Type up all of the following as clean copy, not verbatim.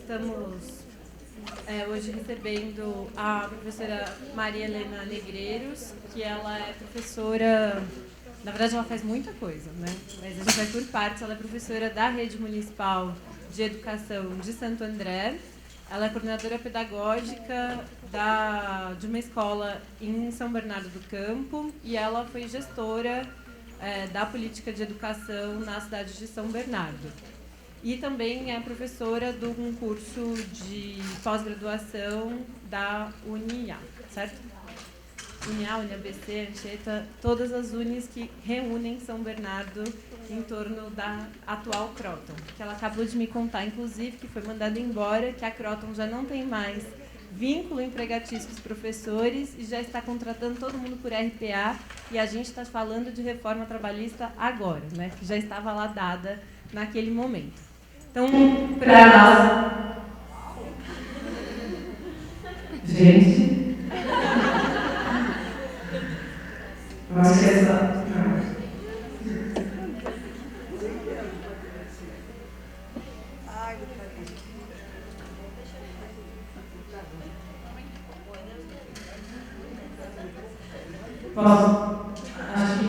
estamos hoje recebendo a professora Maria Helena Negreiros, que ela é professora, na verdade ela faz muita coisa, né? Mas a gente vai por partes. Ela é professora da Rede Municipal de Educação de Santo André. Ela é coordenadora pedagógica de uma escola em São Bernardo do Campo e ela foi gestora da política de educação na cidade de São Bernardo. E também é professora de um curso de pós-graduação da UniA, certo? UniA, UniABC, Anchieta, todas as unis que reúnem São Bernardo em torno da atual Croton, que ela acabou de me contar, inclusive, que foi mandada embora, que a Croton já não tem mais vínculo empregatício com os professores e já está contratando todo mundo por RPA, e a gente está falando de reforma trabalhista agora, né, que já estava lá dada naquele momento. Então, para nós... Gente... Eu acho que essa... Posso? Acho que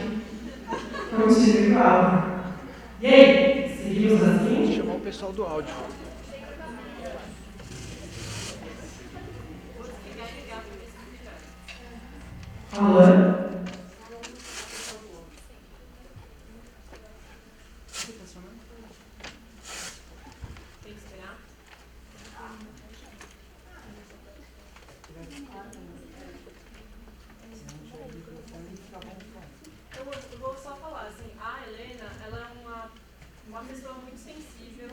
contigo igual. E aí? Seguimos assim? Vou chamar o pessoal do áudio. Alô? Eu vou só falar, assim, a Helena, ela é uma pessoa muito sensível,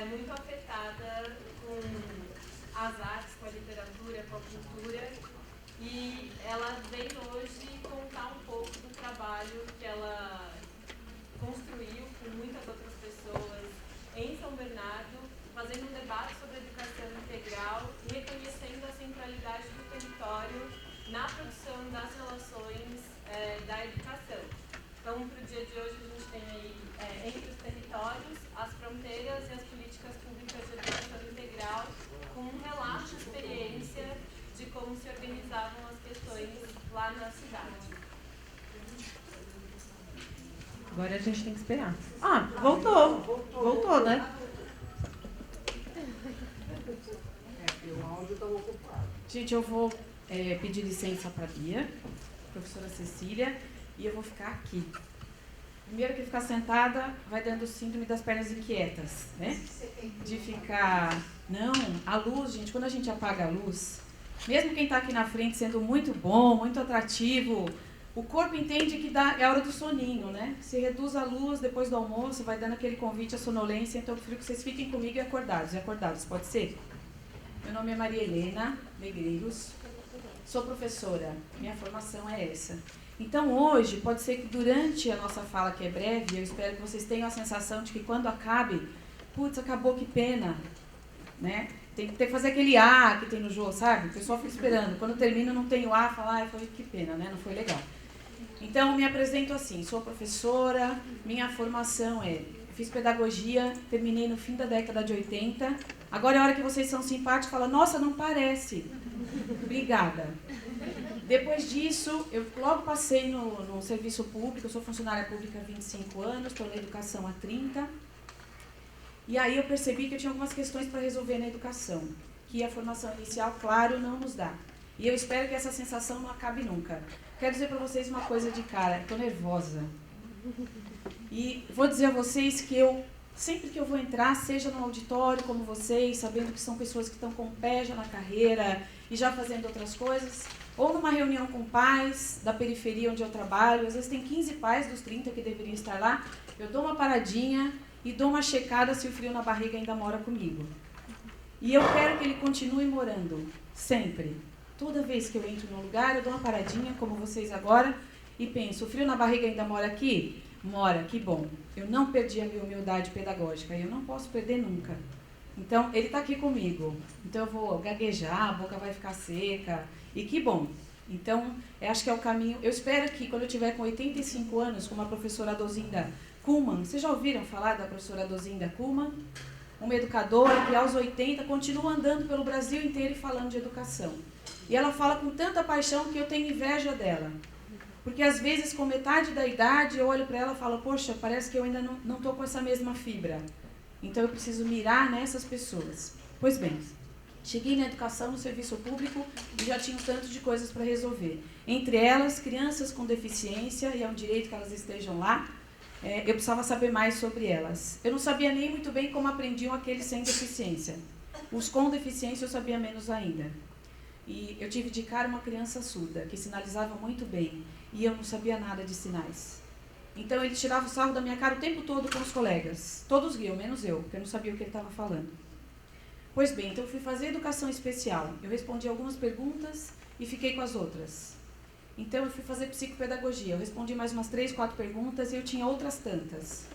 muito afetada com as artes, com a literatura, com a cultura, e ela vem hoje contar um pouco do trabalho que ela construiu com muitas outras pessoas em São Bernardo, fazendo um debate sobre a educação integral e reconhecendo a centralidade do território na produção das relações da educação. Então, para o dia de hoje, a gente tem aí, entre os territórios, as fronteiras e as políticas públicas de educação integral, com um relato de experiência de como se organizavam as questões lá na cidade. Agora a gente tem que esperar. Ah, voltou, né? O áudio estava ocupado. Gente, eu vou pedir licença para a Bia, professora Cecília, e eu vou ficar aqui. Primeiro que ficar sentada vai dando síndrome das pernas inquietas, né? De ficar... Não, a luz, gente, quando a gente apaga a luz, mesmo quem está aqui na frente sendo muito bom, muito atrativo, o corpo entende que é a hora do soninho, né? Se reduz a luz depois do almoço, vai dando aquele convite à sonolência, então eu prefiro que vocês fiquem comigo e acordados, pode ser? Meu nome é Maria Helena Negreiros, sou professora, minha formação é essa. Então hoje, pode ser que durante a nossa fala, que é breve, eu espero que vocês tenham a sensação de que quando acabe, putz, acabou, que pena, né? Tem que fazer aquele A que tem no jogo, sabe? O pessoal fica esperando, quando termina não tem o A, fala, foi que pena, né? Não foi legal. Então, me apresento assim, sou professora, minha formação fiz pedagogia, terminei no fim da década de 80, agora é a hora que vocês são simpáticos, falam, nossa, não parece. Obrigada. Depois disso, eu logo passei no serviço público, eu sou funcionária pública há 25 anos, estou na educação há 30. E aí eu percebi que eu tinha algumas questões para resolver na educação, que a formação inicial, claro, não nos dá. E eu espero que essa sensação não acabe nunca. Quero dizer para vocês uma coisa de cara, estou nervosa. E vou dizer a vocês que sempre que eu vou entrar, seja no auditório como vocês, sabendo que são pessoas que estão com o pé já na carreira e já fazendo outras coisas, ou numa reunião com pais da periferia onde eu trabalho, às vezes tem 15 pais dos 30 que deveriam estar lá, eu dou uma paradinha e dou uma checada se o frio na barriga ainda mora comigo. E eu quero que ele continue morando, sempre. Toda vez que eu entro num lugar, eu dou uma paradinha, como vocês agora, e penso, o frio na barriga ainda mora aqui? Mora, que bom. Eu não perdi a minha humildade pedagógica, e eu não posso perder nunca. Então, ele está aqui comigo. Então, eu vou gaguejar, a boca vai ficar seca, e que bom. Então, acho que é o caminho. Eu espero que, quando eu tiver com 85 anos, como a professora Dozinda Kuhlmann, vocês já ouviram falar da professora Dozinda Kuhlmann? uma educadora que aos 80 continua andando pelo Brasil inteiro e falando de educação. E ela fala com tanta paixão que eu tenho inveja dela. Porque às vezes com metade da idade eu olho para ela e falo, poxa, parece que eu ainda não estou com essa mesma fibra. Então eu preciso mirar nessas pessoas. Pois bem, cheguei na educação, no serviço público e já tinha um tanto de coisas para resolver. Entre elas, crianças com deficiência, e é um direito que elas estejam lá. Eu precisava saber mais sobre elas. Eu não sabia nem muito bem como aprendiam aqueles sem deficiência. Os com deficiência eu sabia menos ainda. E eu tive de cara uma criança surda, que sinalizava muito bem, e eu não sabia nada de sinais. Então ele tirava o sarro da minha cara o tempo todo com os colegas. Todos riam, menos eu, porque eu não sabia o que ele estava falando. Pois bem, então eu fui fazer educação especial. Eu respondi algumas perguntas e fiquei com as outras. Então eu fui fazer psicopedagogia. Eu respondi mais umas 3, 4 perguntas e eu tinha outras tantas.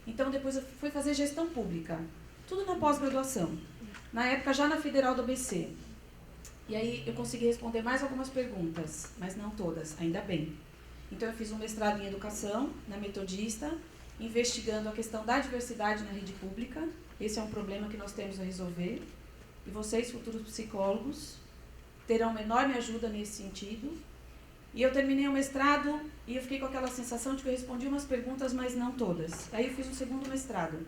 Então depois eu fui fazer gestão pública. Tudo na pós-graduação. Na época já na Federal do ABC. E aí eu consegui responder mais algumas perguntas, mas não todas, ainda bem. Então eu fiz um mestrado em educação, na Metodista, investigando a questão da diversidade na rede pública. Esse é um problema que nós temos a resolver. E vocês, futuros psicólogos, terão uma enorme ajuda nesse sentido. E eu terminei o mestrado e eu fiquei com aquela sensação de que eu respondi umas perguntas, mas não todas. Aí eu fiz um segundo mestrado,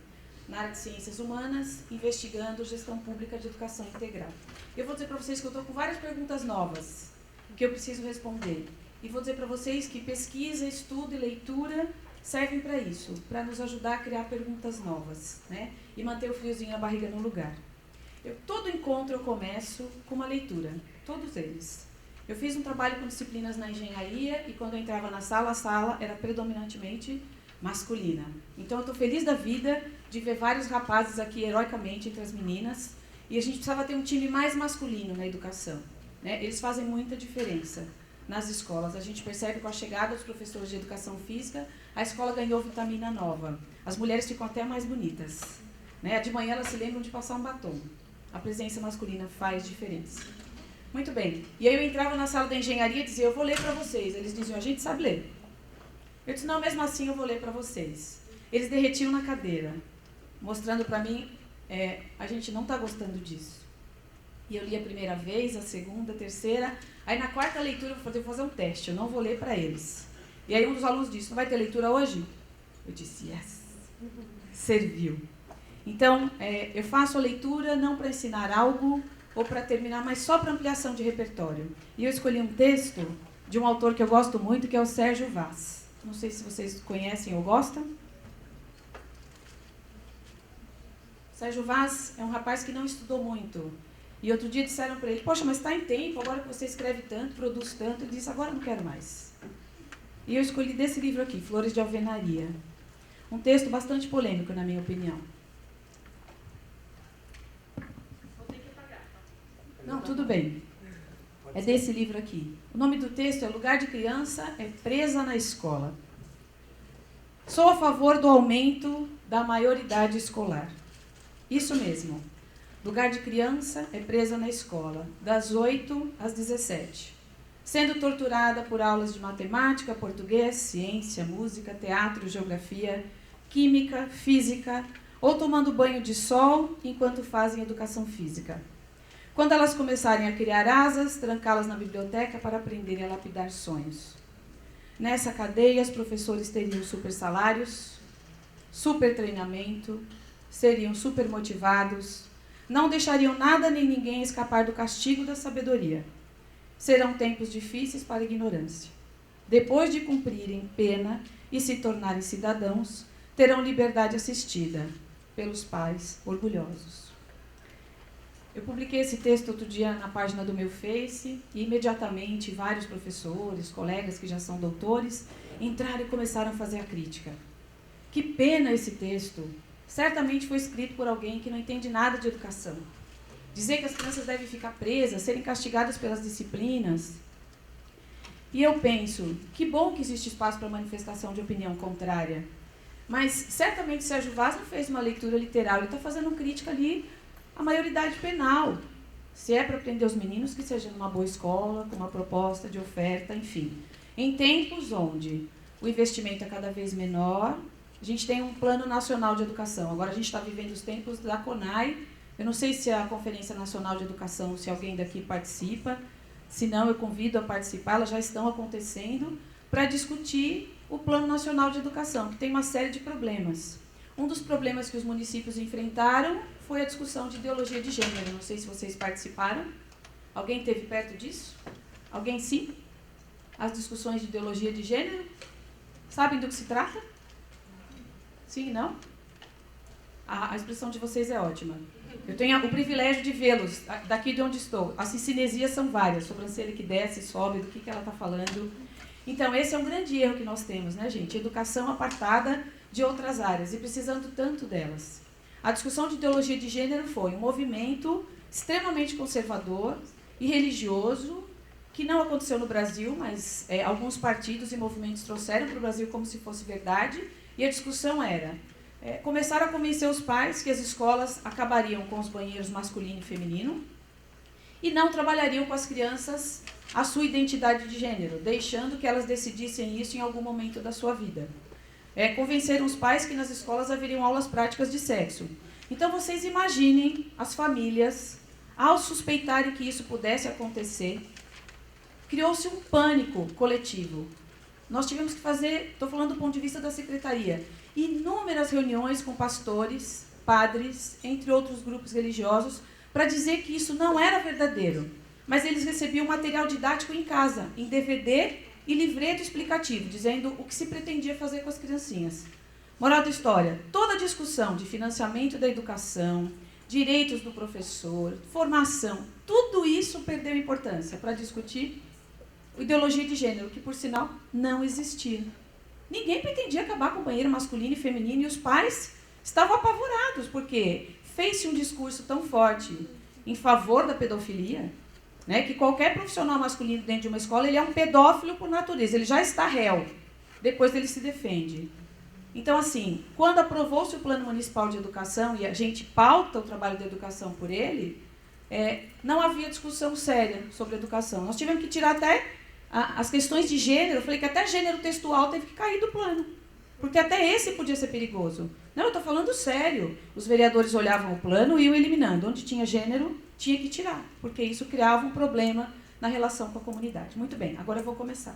na área de ciências humanas, investigando gestão pública de educação integral. Eu vou dizer para vocês que eu estou com várias perguntas novas que eu preciso responder. E vou dizer para vocês que pesquisa, estudo e leitura servem para isso, para nos ajudar a criar perguntas novas, né? E manter o friozinho na barriga no lugar. Todo encontro eu começo com uma leitura, todos eles. Eu fiz um trabalho com disciplinas na engenharia e quando eu entrava na sala, a sala era predominantemente masculina. Então eu estou feliz da vida de ver vários rapazes aqui heroicamente entre as meninas. E a gente precisava ter um time mais masculino na educação, né? Eles fazem muita diferença nas escolas. A gente percebe com a chegada dos professores de educação física, a escola ganhou vitamina nova. As mulheres ficam até mais bonitas, né? De manhã elas se lembram de passar um batom. A presença masculina faz diferença. Muito bem. E aí eu entrava na sala da engenharia e dizia, eu vou ler para vocês. Eles diziam, a gente sabe ler. Eu disse, não, mesmo assim eu vou ler para vocês. Eles derretiam na cadeira, mostrando para mim, a gente não está gostando disso. E eu li a primeira vez, a segunda, a terceira. Aí na quarta leitura eu vou fazer um teste, eu não vou ler para eles. E aí um dos alunos disse, não vai ter leitura hoje? Eu disse, yes. Serviu. Então, eu faço a leitura não para ensinar algo ou para terminar, mas só para ampliação de repertório. E eu escolhi um texto de um autor que eu gosto muito, que é o Sérgio Vaz. Não sei se vocês conhecem ou gostam. Sérgio Vaz é um rapaz que não estudou muito. E outro dia disseram para ele, poxa, mas está em tempo, agora que você escreve tanto, produz tanto. Ele disse, agora não quero mais. E eu escolhi desse livro aqui, Flores de Alvenaria. Um texto bastante polêmico, na minha opinião. Vou ter que apagar. Não, tudo bem. É desse livro aqui. O nome do texto é Lugar de Criança é Presa na Escola. Sou a favor do aumento da maioridade escolar. Isso mesmo. Lugar de criança é presa na escola, das 8 às 17. Sendo torturada por aulas de matemática, português, ciência, música, teatro, geografia, química, física, ou tomando banho de sol enquanto fazem educação física. Quando elas começarem a criar asas, trancá-las na biblioteca para aprenderem a lapidar sonhos. Nessa cadeia, os professores teriam super salários, super treinamento, seriam super motivados, não deixariam nada nem ninguém escapar do castigo da sabedoria. Serão tempos difíceis para a ignorância. Depois de cumprirem pena e se tornarem cidadãos, terão liberdade assistida pelos pais orgulhosos. Eu publiquei esse texto outro dia na página do meu Face e imediatamente vários professores, colegas que já são doutores, entraram e começaram a fazer a crítica. Que pena esse texto! Certamente foi escrito por alguém que não entende nada de educação. Dizer que as crianças devem ficar presas, serem castigadas pelas disciplinas. E eu penso, que bom que existe espaço para manifestação de opinião contrária. Mas certamente Sérgio Vaz não fez uma leitura literal, ele está fazendo crítica ali à maioridade penal. Se é para prender os meninos, que seja numa boa escola, com uma proposta de oferta, enfim. Em tempos onde o investimento é cada vez menor, gente tem um Plano Nacional de Educação. Agora a gente está vivendo os tempos da CONAI. Eu não sei se a Conferência Nacional de Educação, se alguém daqui participa. Se não, eu convido a participar. Elas já estão acontecendo para discutir o Plano Nacional de Educação, que tem uma série de problemas. Um dos problemas que os municípios enfrentaram foi a discussão de ideologia de gênero. Não sei se vocês participaram. Alguém esteve perto disso? Alguém sim? As discussões de ideologia de gênero? Sabem do que se trata? Sim, não? A expressão de vocês é ótima. Eu tenho o privilégio de vê-los daqui de onde estou. As cinesias são várias, sobrancelha que desce, sobe, do que ela está falando. Então, esse é um grande erro que nós temos, né, gente? Educação apartada de outras áreas e precisando tanto delas. A discussão de ideologia de gênero foi um movimento extremamente conservador e religioso, que não aconteceu no Brasil, mas alguns partidos e movimentos trouxeram para o Brasil como se fosse verdade, e a discussão era começar a convencer os pais que as escolas acabariam com os banheiros masculino e feminino e não trabalhariam com as crianças a sua identidade de gênero, deixando que elas decidissem isso em algum momento da sua vida. Convenceram os pais que nas escolas haveriam aulas práticas de sexo. Então, vocês imaginem as famílias, ao suspeitarem que isso pudesse acontecer, criou-se um pânico coletivo. Nós tivemos que fazer, estou falando do ponto de vista da secretaria, inúmeras reuniões com pastores, padres, entre outros grupos religiosos, para dizer que isso não era verdadeiro. Mas eles recebiam material didático em casa, em DVD e livreto explicativo, dizendo o que se pretendia fazer com as criancinhas. Moral da história, toda discussão de financiamento da educação, direitos do professor, formação, tudo isso perdeu importância para discutir ideologia de gênero, que por sinal não existia. Ninguém pretendia acabar com o banheiro masculino e feminino e os pais estavam apavorados, porque fez-se um discurso tão forte em favor da pedofilia, né, que qualquer profissional masculino dentro de uma escola ele é um pedófilo por natureza, ele já está réu, depois ele se defende. Então, assim, quando aprovou-se o Plano Municipal de Educação e a gente pauta o trabalho da educação por ele, não havia discussão séria sobre educação. Nós tivemos que tirar até as questões de gênero, eu falei que até gênero textual teve que cair do plano, porque até esse podia ser perigoso. Não, eu estou falando sério. Os vereadores olhavam o plano e iam eliminando. Onde tinha gênero, tinha que tirar, porque isso criava um problema na relação com a comunidade. Muito bem, agora eu vou começar.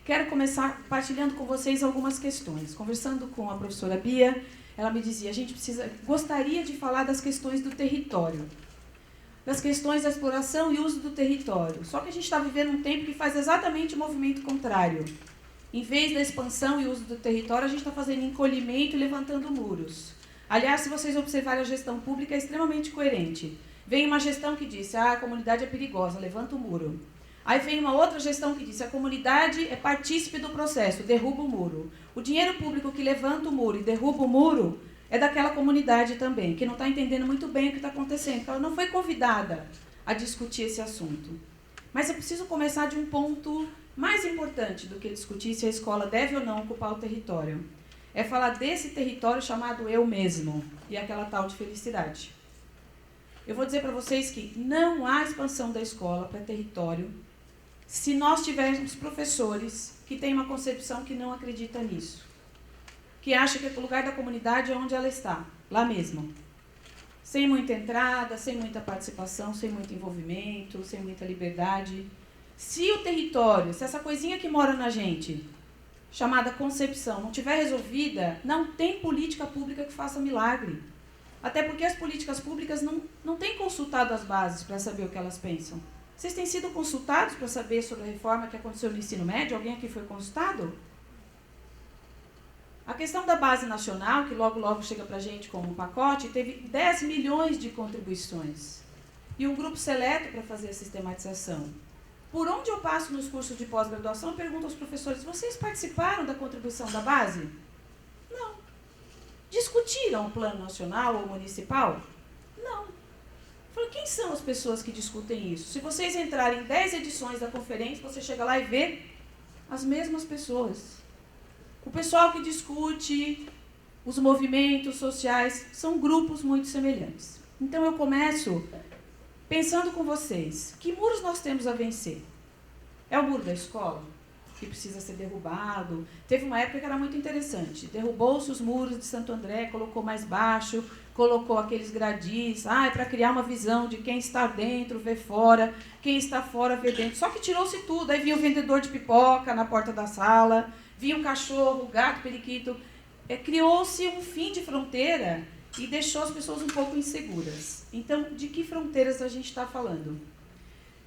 Quero começar partilhando com vocês algumas questões. Conversando com a professora Bia, ela me dizia, a gente gostaria de falar das questões do território, das questões da exploração e uso do território. Só que a gente está vivendo um tempo que faz exatamente o movimento contrário. Em vez da expansão e uso do território, a gente está fazendo encolhimento e levantando muros. Aliás, se vocês observarem a gestão pública, é extremamente coerente. Vem uma gestão que diz, a comunidade é perigosa, levanta o muro. Aí vem uma outra gestão que diz, a comunidade é partícipe do processo, derruba o muro. O dinheiro público que levanta o muro e derruba o muro é daquela comunidade também, que não está entendendo muito bem o que está acontecendo, porque ela não foi convidada a discutir esse assunto. Mas eu preciso começar de um ponto mais importante do que discutir se a escola deve ou não ocupar o território. É falar desse território chamado eu mesmo e aquela tal de felicidade. Eu vou dizer para vocês que não há expansão da escola para território se nós tivermos professores que têm uma concepção que não acredita nisso, que acha que o lugar da comunidade é onde ela está, lá mesmo. Sem muita entrada, sem muita participação, sem muito envolvimento, sem muita liberdade. Se o território, se essa coisinha que mora na gente, chamada concepção, não tiver resolvida, não tem política pública que faça milagre. Até porque as políticas públicas não têm consultado as bases para saber o que elas pensam. Vocês têm sido consultados para saber sobre a reforma que aconteceu no ensino médio? Alguém aqui foi consultado? A questão da base nacional, que logo chega para a gente como um pacote, teve 10 milhões de contribuições. E um grupo seleto para fazer a sistematização. Por onde eu passo nos cursos de pós-graduação, eu pergunto aos professores, vocês participaram da contribuição da base? Não. Discutiram o plano nacional ou municipal? Não. Eu falei, quem são as pessoas que discutem isso? Se vocês entrarem em 10 edições da conferência, você chega lá e vê as mesmas pessoas. O pessoal que discute os movimentos sociais são grupos muito semelhantes. Então eu começo pensando com vocês, que muros nós temos a vencer? É o muro da escola? que precisa ser derrubado. Teve uma época que era muito interessante. Derrubou-se os muros de Santo André, colocou mais baixo, colocou aqueles gradis, para criar uma visão de quem está dentro vê fora, quem está fora vê dentro. Só que tirou-se tudo. Aí vinha o vendedor de pipoca na porta da sala, vinha o cachorro, o gato, o periquito. Criou-se um fim de fronteira e deixou as pessoas um pouco inseguras. Então, de que fronteiras a gente está falando?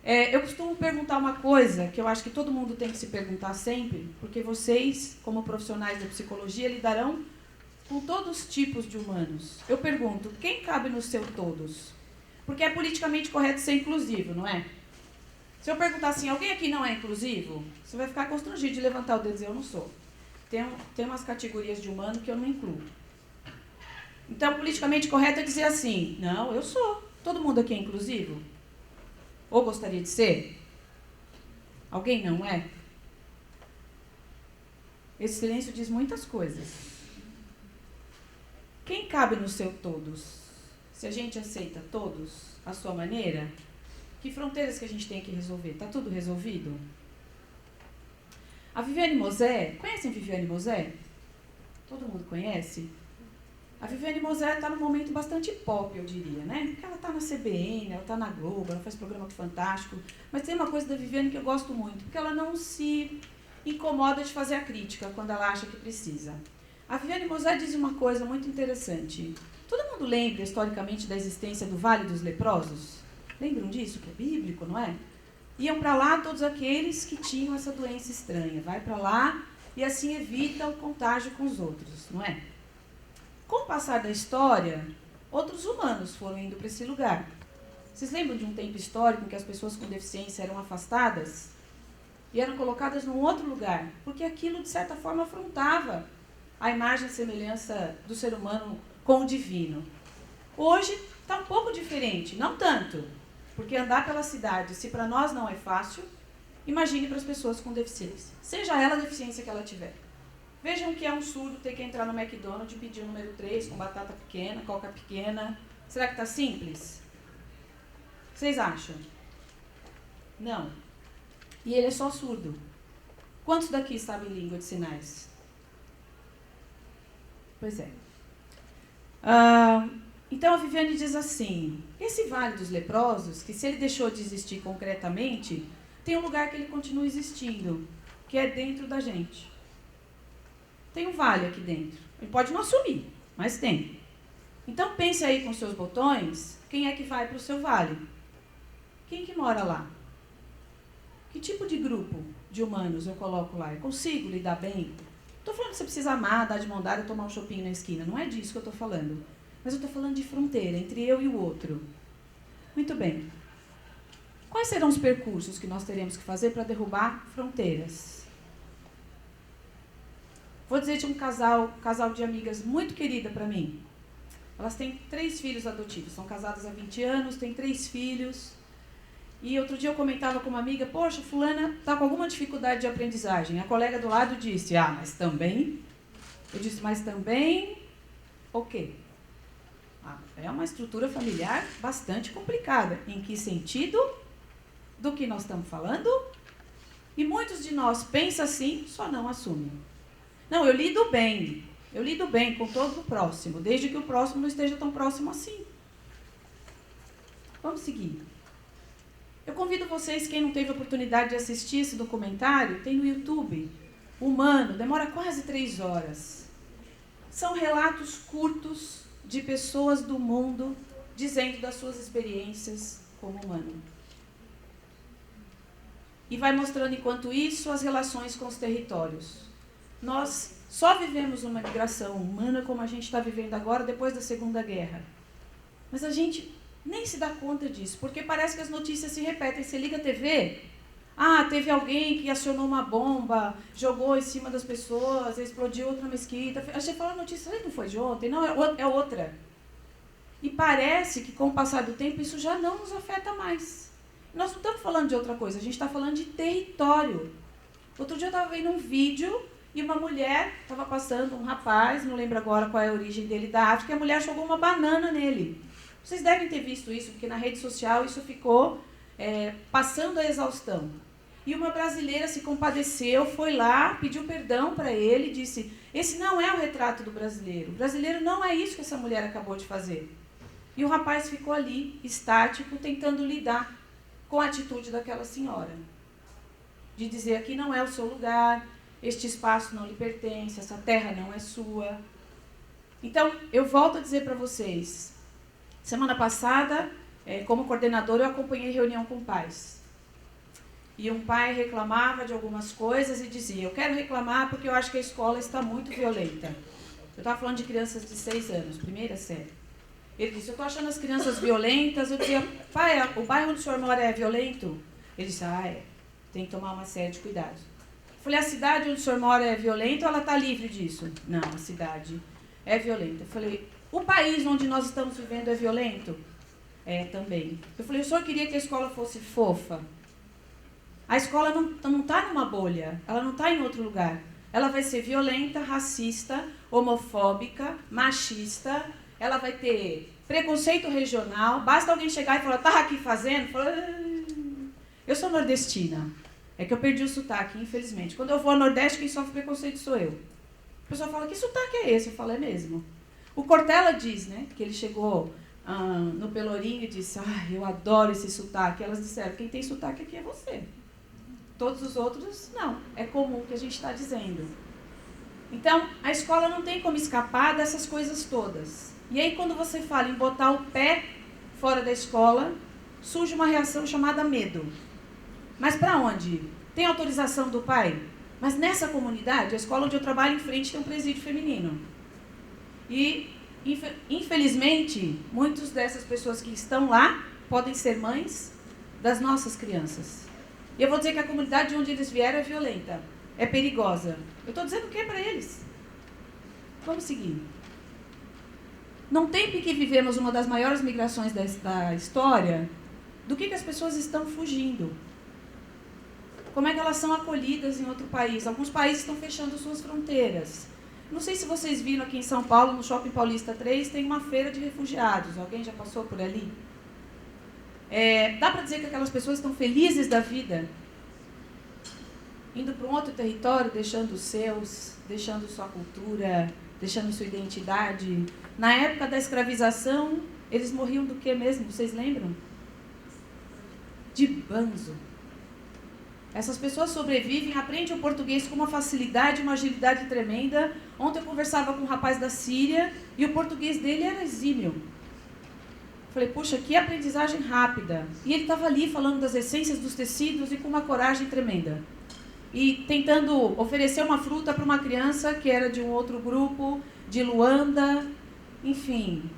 Eu costumo perguntar uma coisa que eu acho que todo mundo tem que se perguntar sempre, porque vocês, como profissionais da psicologia, lidarão com todos os tipos de humanos. Eu pergunto, quem cabe no seu todos? Porque é politicamente correto ser inclusivo, não é? Se eu perguntar assim, alguém aqui não é inclusivo? Você vai ficar constrangido de levantar o dedo e dizer, eu não sou. Tem umas categorias de humano que eu não incluo. Então, politicamente correto é dizer assim, não, eu sou. Todo mundo aqui é inclusivo? Ou gostaria de ser? Alguém não é? Esse silêncio diz muitas coisas. Quem cabe no seu todos? Se a gente aceita todos à sua maneira, que fronteiras que a gente tem que resolver? Está tudo resolvido? A Viviane Mosé, conhecem Viviane Mosé? Todo mundo conhece? A Viviane Mosé está num momento bastante pop, eu diria, né? Porque ela está na CBN, ela está na Globo, ela faz programa fantástico. Mas tem uma coisa da Viviane que eu gosto muito, porque ela não se incomoda de fazer a crítica quando ela acha que precisa. A Viviane Mosé diz uma coisa muito interessante. Todo mundo lembra, historicamente, da existência do Vale dos Leprosos? Lembram disso? Que é bíblico, não é? Iam para lá todos aqueles que tinham essa doença estranha. Vai para lá e assim evita o contágio com os outros, não é? Com o passar da história, outros humanos foram indo para esse lugar. Vocês lembram de um tempo histórico em que as pessoas com deficiência eram afastadas e eram colocadas num outro lugar? Porque aquilo, de certa forma, afrontava a imagem e semelhança do ser humano com o divino. Hoje está um pouco diferente, não tanto, porque andar pela cidade, se para nós não é fácil, imagine para as pessoas com deficiência, seja ela a deficiência que ela tiver. Vejam que é um surdo ter que entrar no McDonald's e pedir o número 3 com batata pequena, coca pequena. Será que está simples? Vocês acham? Não. E ele é só surdo. Quantos daqui sabem língua de sinais? Pois é. Então a Viviane diz assim, esse Vale dos Leprosos, que se ele deixou de existir concretamente, tem um lugar que ele continua existindo, que é dentro da gente. Tem um vale aqui dentro. Ele pode não assumir, mas tem. Então pense aí com seus botões, quem é que vai para o seu vale? Quem que mora lá? Que tipo de grupo de humanos eu coloco lá? Eu consigo lidar bem? Não estou falando que você precisa amar, dar de mão dada e tomar um chopinho na esquina. Não é disso que eu estou falando. Mas eu estou falando de fronteira, entre eu e o outro. Muito bem. Quais serão os percursos que nós teremos que fazer para derrubar fronteiras? Vou dizer de um casal de amigas muito querida para mim. Elas têm 3 filhos adotivos, são casadas há 20 anos, têm 3 filhos. E outro dia eu comentava com uma amiga, poxa, fulana está com alguma dificuldade de aprendizagem. A colega do lado disse, mas também? Eu disse, mas também o quê? É uma estrutura familiar bastante complicada. Em que sentido? Do que nós estamos falando? E muitos de nós pensam assim, só não assumem. Não, eu lido bem com todo o próximo, desde que o próximo não esteja tão próximo assim. Vamos seguir. Eu convido vocês, quem não teve a oportunidade de assistir esse documentário, tem no YouTube, Humano, demora quase 3 horas. São relatos curtos de pessoas do mundo dizendo das suas experiências como humano. E vai mostrando, enquanto isso, as relações com os territórios. Nós só vivemos uma migração humana como a gente está vivendo agora, depois da Segunda Guerra. Mas a gente nem se dá conta disso, porque parece que as notícias se repetem. Você liga a TV, teve alguém que acionou uma bomba, jogou em cima das pessoas, explodiu outra mesquita. A gente fala a notícia, não foi de ontem, não, é outra. E parece que com o passar do tempo isso já não nos afeta mais. Nós não estamos falando de outra coisa, a gente está falando de território. Outro dia eu estava vendo um vídeo e uma mulher estava passando, um rapaz, não lembro agora qual é a origem dele, da África, e a mulher jogou uma banana nele. Vocês devem ter visto isso, porque na rede social isso ficou passando a exaustão. E uma brasileira se compadeceu, foi lá, pediu perdão para ele, disse, esse não é o retrato do brasileiro. O brasileiro não é isso que essa mulher acabou de fazer. E o rapaz ficou ali, estático, tentando lidar com a atitude daquela senhora. De dizer, aqui não é o seu lugar, este espaço não lhe pertence, essa terra não é sua. Então, eu volto a dizer para vocês, semana passada, como coordenadora, eu acompanhei reunião com pais. E um pai reclamava de algumas coisas e dizia, eu quero reclamar porque eu acho que a escola está muito violenta. Eu estava falando de crianças de 6 anos, primeira série. Ele disse, eu estou achando as crianças violentas. Eu dizia, pai, o bairro onde o senhor mora é violento? Ele disse, tem que tomar uma série de cuidados. Eu falei, a cidade onde o senhor mora é violenta ou ela está livre disso? Não, a cidade é violenta. Eu falei, o país onde nós estamos vivendo é violento? É, também. Eu falei, o senhor queria que a escola fosse fofa? A escola não está numa bolha, ela não está em outro lugar. Ela vai ser violenta, racista, homofóbica, machista, ela vai ter preconceito regional. Basta alguém chegar e falar, tá aqui fazendo? Eu sou nordestina. É que eu perdi o sotaque, infelizmente. Quando eu vou ao Nordeste, quem sofre preconceito sou eu. A pessoa fala, que sotaque é esse? Eu falo, é mesmo. O Cortella diz, né, que ele chegou no Pelourinho e disse, eu adoro esse sotaque. Elas disseram, quem tem sotaque aqui é você. Todos os outros, não. É comum o que a gente está dizendo. Então, a escola não tem como escapar dessas coisas todas. E aí, quando você fala em botar o pé fora da escola, surge uma reação chamada medo. Mas para onde? Tem autorização do pai? Mas nessa comunidade, a escola onde eu trabalho em frente tem um presídio feminino. E, infelizmente, muitas dessas pessoas que estão lá podem ser mães das nossas crianças. E eu vou dizer que a comunidade de onde eles vieram é violenta, é perigosa. Eu estou dizendo o que para eles? Vamos seguir. Num tempo em que vivemos uma das maiores migrações da história, do que as pessoas estão fugindo? Como é que elas são acolhidas em outro país? Alguns países estão fechando suas fronteiras. Não sei se vocês viram aqui em São Paulo, no Shopping Paulista 3, tem uma feira de refugiados. Alguém já passou por ali? Dá para dizer que aquelas pessoas estão felizes da vida? Indo para um outro território, deixando os seus, deixando sua cultura, deixando sua identidade. Na época da escravização, eles morriam do que mesmo? Vocês lembram? De banzo. Essas pessoas sobrevivem, aprendem o português com uma facilidade, uma agilidade tremenda. Ontem eu conversava com um rapaz da Síria e o português dele era exímio. Falei, puxa, que aprendizagem rápida. E ele estava ali falando das essências dos tecidos e com uma coragem tremenda. E tentando oferecer uma fruta para uma criança que era de um outro grupo, de Luanda. Enfim,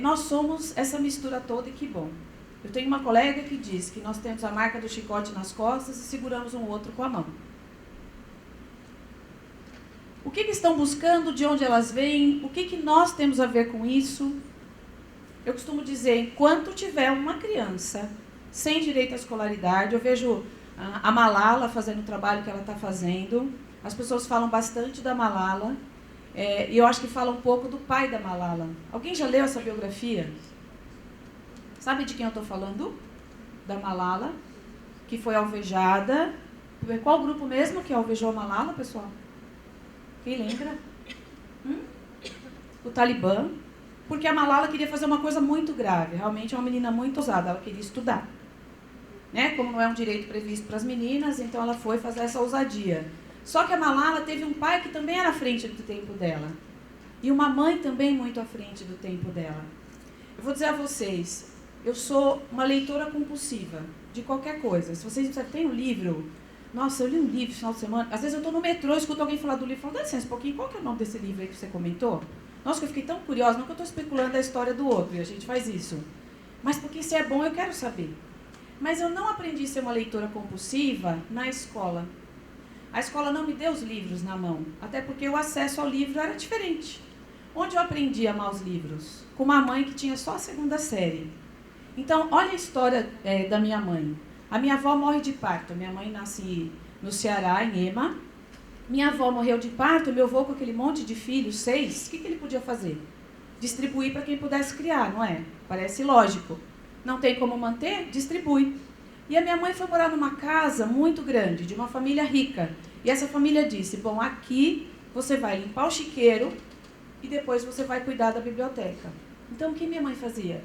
nós somos essa mistura toda e que bom. Eu tenho uma colega que diz que nós temos a marca do chicote nas costas e seguramos um outro com a mão. O que estão buscando, de onde elas vêm, o que nós temos a ver com isso? Eu costumo dizer, enquanto tiver uma criança sem direito à escolaridade, eu vejo a Malala fazendo o trabalho que ela está fazendo, as pessoas falam bastante da Malala, e eu acho que falam um pouco do pai da Malala. Alguém já leu essa biografia? Sabe de quem eu estou falando? Da Malala, que foi alvejada. Qual grupo mesmo que alvejou a Malala, pessoal? Quem lembra? O Talibã. Porque a Malala queria fazer uma coisa muito grave. Realmente é uma menina muito ousada. Ela queria estudar. Né? Como não é um direito previsto para as meninas, então ela foi fazer essa ousadia. Só que a Malala teve um pai que também era à frente do tempo dela. E uma mãe também muito à frente do tempo dela. Eu vou dizer a vocês... Eu sou uma leitora compulsiva de qualquer coisa. Se vocês disserem, tem um livro... Nossa, eu li um livro no final de semana. Às vezes eu estou no metrô, escuto alguém falar do livro. Falo, dá licença um pouquinho, qual que é o nome desse livro aí que você comentou? Nossa, que eu fiquei tão curiosa. Não que eu estou especulando a história do outro, e a gente faz isso. Mas porque se é bom, eu quero saber. Mas eu não aprendi a ser uma leitora compulsiva na escola. A escola não me deu os livros na mão. Até porque o acesso ao livro era diferente. Onde eu aprendi a amar os livros? Com uma mãe que tinha só a 2ª série. Então, olha a história da minha mãe. A minha avó morre de parto. Minha mãe nasce no Ceará, em Ema. Minha avó morreu de parto, meu avô com aquele monte de filhos, 6, o que ele podia fazer? Distribuir para quem pudesse criar, não é? Parece lógico. Não tem como manter? Distribui. E a minha mãe foi morar numa casa muito grande, de uma família rica. E essa família disse, bom, aqui você vai limpar o chiqueiro e depois você vai cuidar da biblioteca. Então, o que minha mãe fazia?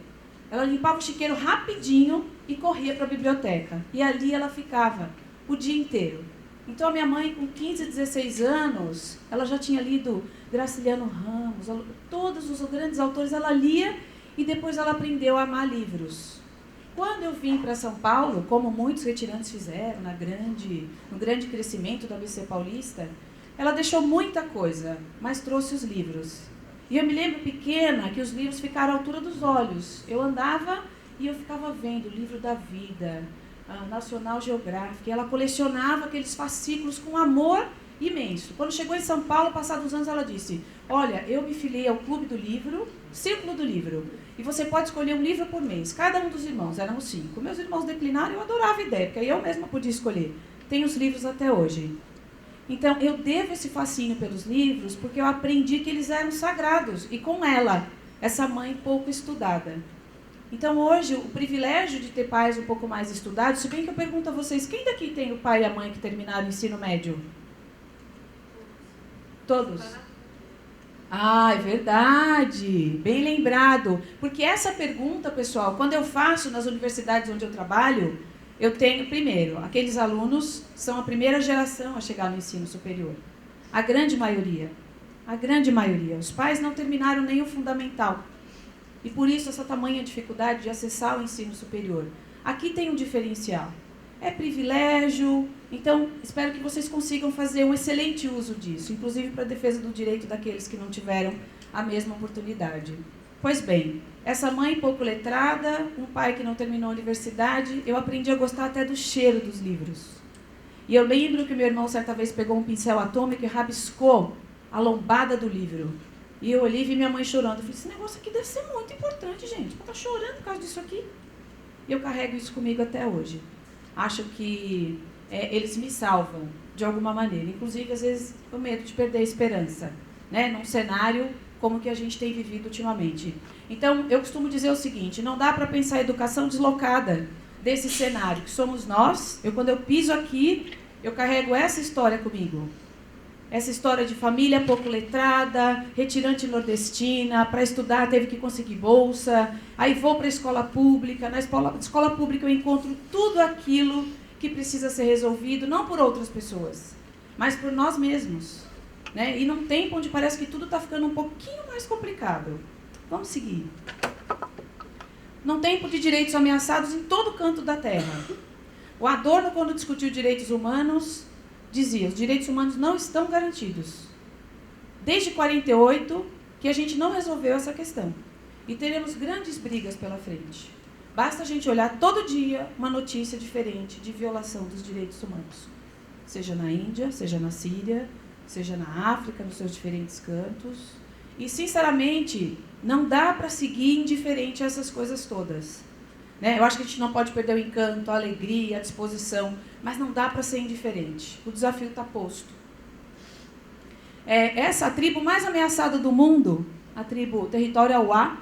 Ela limpava o chiqueiro rapidinho e corria para a biblioteca. E ali ela ficava o dia inteiro. Então, a minha mãe, com 15, 16 anos, ela já tinha lido Graciliano Ramos, todos os grandes autores ela lia e depois ela aprendeu a amar livros. Quando eu vim para São Paulo, como muitos retirantes fizeram no grande crescimento da ABC Paulista, ela deixou muita coisa, mas trouxe os livros. E eu me lembro pequena que os livros ficaram à altura dos olhos. Eu andava e eu ficava vendo o livro da vida, a National Geographic. Ela colecionava aqueles fascículos com amor imenso. Quando chegou em São Paulo, passados uns anos, ela disse, olha, eu me filiei ao Clube do Livro, Círculo do Livro, e você pode escolher um livro por mês. Cada um dos irmãos, éramos 5. Meus irmãos declinaram, eu adorava a ideia, porque aí eu mesma podia escolher. Tenho os livros até hoje. Então, eu devo esse fascínio pelos livros porque eu aprendi que eles eram sagrados. E com ela, essa mãe pouco estudada. Então, hoje, o privilégio de ter pais um pouco mais estudados, se bem que eu pergunto a vocês, quem daqui tem o pai e a mãe que terminaram o ensino médio? Todos? Ah, é verdade. Bem lembrado. Porque essa pergunta, pessoal, quando eu faço nas universidades onde eu trabalho, eu tenho, primeiro, aqueles alunos são a primeira geração a chegar no ensino superior. A grande maioria. A grande maioria. Os pais não terminaram nem o fundamental. E por isso essa tamanha dificuldade de acessar o ensino superior. Aqui tem um diferencial. É privilégio. Então, espero que vocês consigam fazer um excelente uso disso, inclusive para a defesa do direito daqueles que não tiveram a mesma oportunidade. Pois bem, essa mãe pouco letrada, um pai que não terminou a universidade, eu aprendi a gostar até do cheiro dos livros. E eu lembro que meu irmão certa vez pegou um pincel atômico e rabiscou a lombada do livro. E eu olhei e vi minha mãe chorando. Eu falei, esse negócio aqui deve ser muito importante, gente. Ela está chorando por causa disso aqui. E eu carrego isso comigo até hoje. Acho que eles me salvam, de alguma maneira. Inclusive, às vezes, o medo de perder a esperança, né? Num cenário como que a gente tem vivido ultimamente. Então, eu costumo dizer o seguinte, não dá para pensar a educação deslocada desse cenário, que somos nós. Quando eu piso aqui, eu carrego essa história comigo. Essa história de família pouco letrada, retirante nordestina, para estudar teve que conseguir bolsa, aí vou para a escola pública, na escola pública eu encontro tudo aquilo que precisa ser resolvido, não por outras pessoas, mas por nós mesmos. Né? E num tempo onde parece que tudo está ficando um pouquinho mais complicado. Vamos seguir. Num tempo de direitos ameaçados em todo canto da Terra. O Adorno, quando discutiu direitos humanos, dizia, os direitos humanos não estão garantidos. Desde 48 que a gente não resolveu essa questão. E teremos grandes brigas pela frente. Basta a gente olhar todo dia uma notícia diferente de violação dos direitos humanos. Seja na Índia, seja na Síria, seja na África, nos seus diferentes cantos. E, sinceramente, não dá para seguir indiferente a essas coisas todas. Né? Eu acho que a gente não pode perder o encanto, a alegria, a disposição, mas não dá para ser indiferente. O desafio está posto. Essa tribo mais ameaçada do mundo, a tribo Território Auá,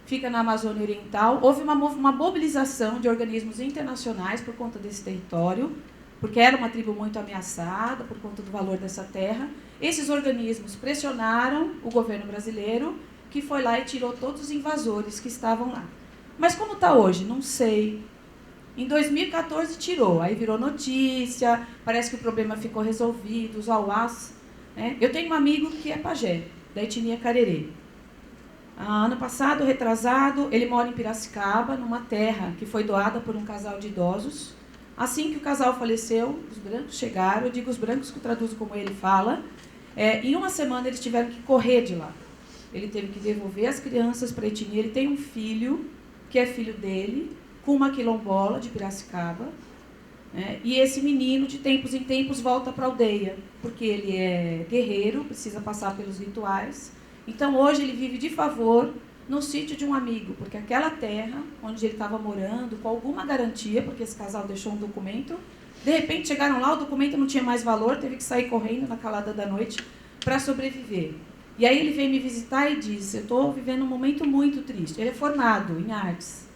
fica na Amazônia Oriental. Houve uma mobilização de organismos internacionais por conta desse território, porque era uma tribo muito ameaçada por conta do valor dessa terra. Esses organismos pressionaram o governo brasileiro, que foi lá e tirou todos os invasores que estavam lá. Mas como está hoje? Não sei. Em 2014 tirou, aí virou notícia, parece que o problema ficou resolvido, os auás. Né? Eu tenho um amigo que é pajé, da etnia Carerê. Ano passado, retrasado, ele mora em Piracicaba, numa terra que foi doada por um casal de idosos. Assim que o casal faleceu, os brancos chegaram, eu digo os brancos que eu traduzo como ele fala, em uma semana eles tiveram que correr de lá. Ele teve que devolver as crianças para a etnia. Ele tem um filho, que é filho dele, com uma quilombola de Piracicaba, né? E esse menino, de tempos em tempos, volta para a aldeia, porque ele é guerreiro, precisa passar pelos rituais. Então, hoje, ele vive de favor no sítio de um amigo, porque aquela terra, onde ele estava morando, com alguma garantia, porque esse casal deixou um documento, de repente chegaram lá, o documento não tinha mais valor, teve que sair correndo na calada da noite para sobreviver. E aí ele veio me visitar e disse, eu estou vivendo um momento muito triste. Ele é formado em artes.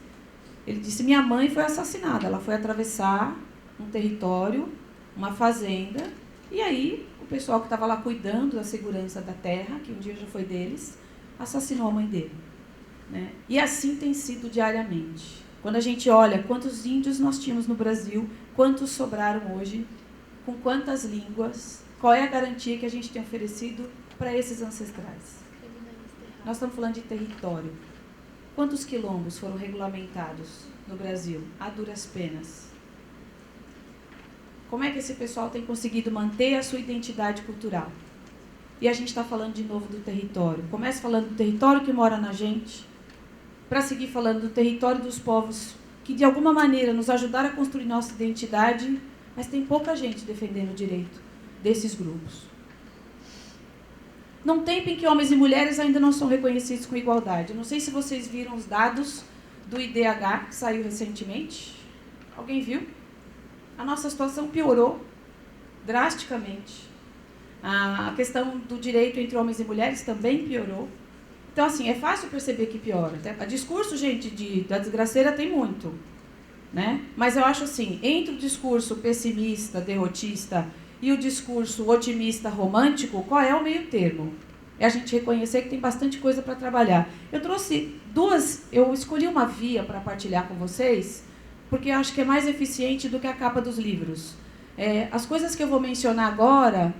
Ele disse, minha mãe foi assassinada, ela foi atravessar um território, uma fazenda, e aí o pessoal que estava lá cuidando da segurança da terra, que um dia já foi deles, assassinou a mãe dele. Né? E assim tem sido diariamente. Quando a gente olha quantos índios nós tínhamos no Brasil, quantos sobraram hoje, com quantas línguas, qual é a garantia que a gente tem oferecido para esses ancestrais? Nós estamos falando de território. Quantos quilombos foram regulamentados no Brasil? A duras penas. Como é que esse pessoal tem conseguido manter a sua identidade cultural? E a gente está falando de novo do território. Começa falando do território que mora na gente, para seguir falando do território dos povos que, de alguma maneira, nos ajudaram a construir nossa identidade, mas tem pouca gente defendendo o direito desses grupos. Num tempo em que homens e mulheres ainda não são reconhecidos com igualdade. Eu não sei se vocês viram os dados do IDH, que saiu recentemente. Alguém viu? A nossa situação piorou drasticamente. A questão do direito entre homens e mulheres também piorou. Então, assim, é fácil perceber que piora. A discurso, gente, da desgraceira tem muito. Né? Mas eu acho assim, entre o discurso pessimista, derrotista, e o discurso otimista, romântico, qual é o meio termo? É a gente reconhecer que tem bastante coisa para trabalhar. Eu trouxe eu escolhi uma via para partilhar com vocês, porque eu acho que é mais eficiente do que a capa dos livros. As coisas que eu vou mencionar agora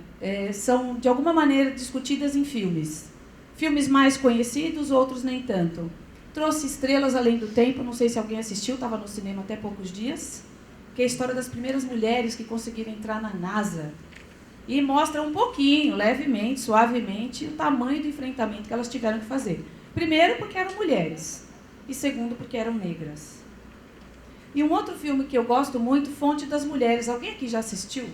são, de alguma maneira, discutidas em filmes. Filmes mais conhecidos, outros nem tanto. Trouxe Estrelas Além do Tempo, não sei se alguém assistiu, estava no cinema até poucos dias, que é a história das primeiras mulheres que conseguiram entrar na NASA. E mostra um pouquinho, levemente, suavemente, o tamanho do enfrentamento que elas tiveram que fazer. Primeiro, porque eram mulheres. E segundo, porque eram negras. E um outro filme que eu gosto muito, Fonte das Mulheres. Alguém aqui já assistiu?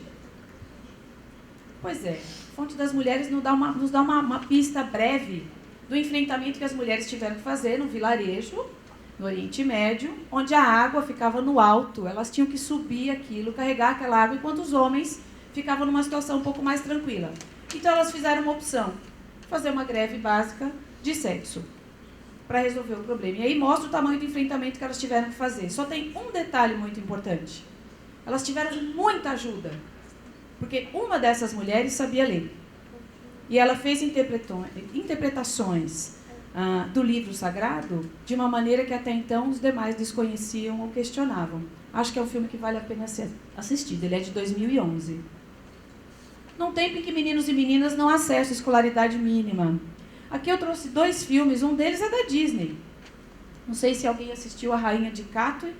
Pois é. Fonte das Mulheres nos dá uma pista breve do enfrentamento que as mulheres tiveram que fazer num vilarejo, no Oriente Médio, onde a água ficava no alto. Elas tinham que subir aquilo, carregar aquela água, enquanto os homens ficavam numa situação um pouco mais tranquila. Então elas fizeram uma opção, fazer uma greve básica de sexo, para resolver o problema. E aí mostra o tamanho do enfrentamento que elas tiveram que fazer. Só tem um detalhe muito importante. Elas tiveram muita ajuda, porque uma dessas mulheres sabia ler. E ela fez interpretações do livro sagrado de uma maneira que até então os demais desconheciam ou questionavam. Acho que é um filme que vale a pena ser assistido. Ele é de 2011. Num tempo em que meninos e meninas não acessam escolaridade mínima. Aqui eu trouxe 2 filmes, um deles é da Disney. Não sei se alguém assistiu A Rainha de Katwe,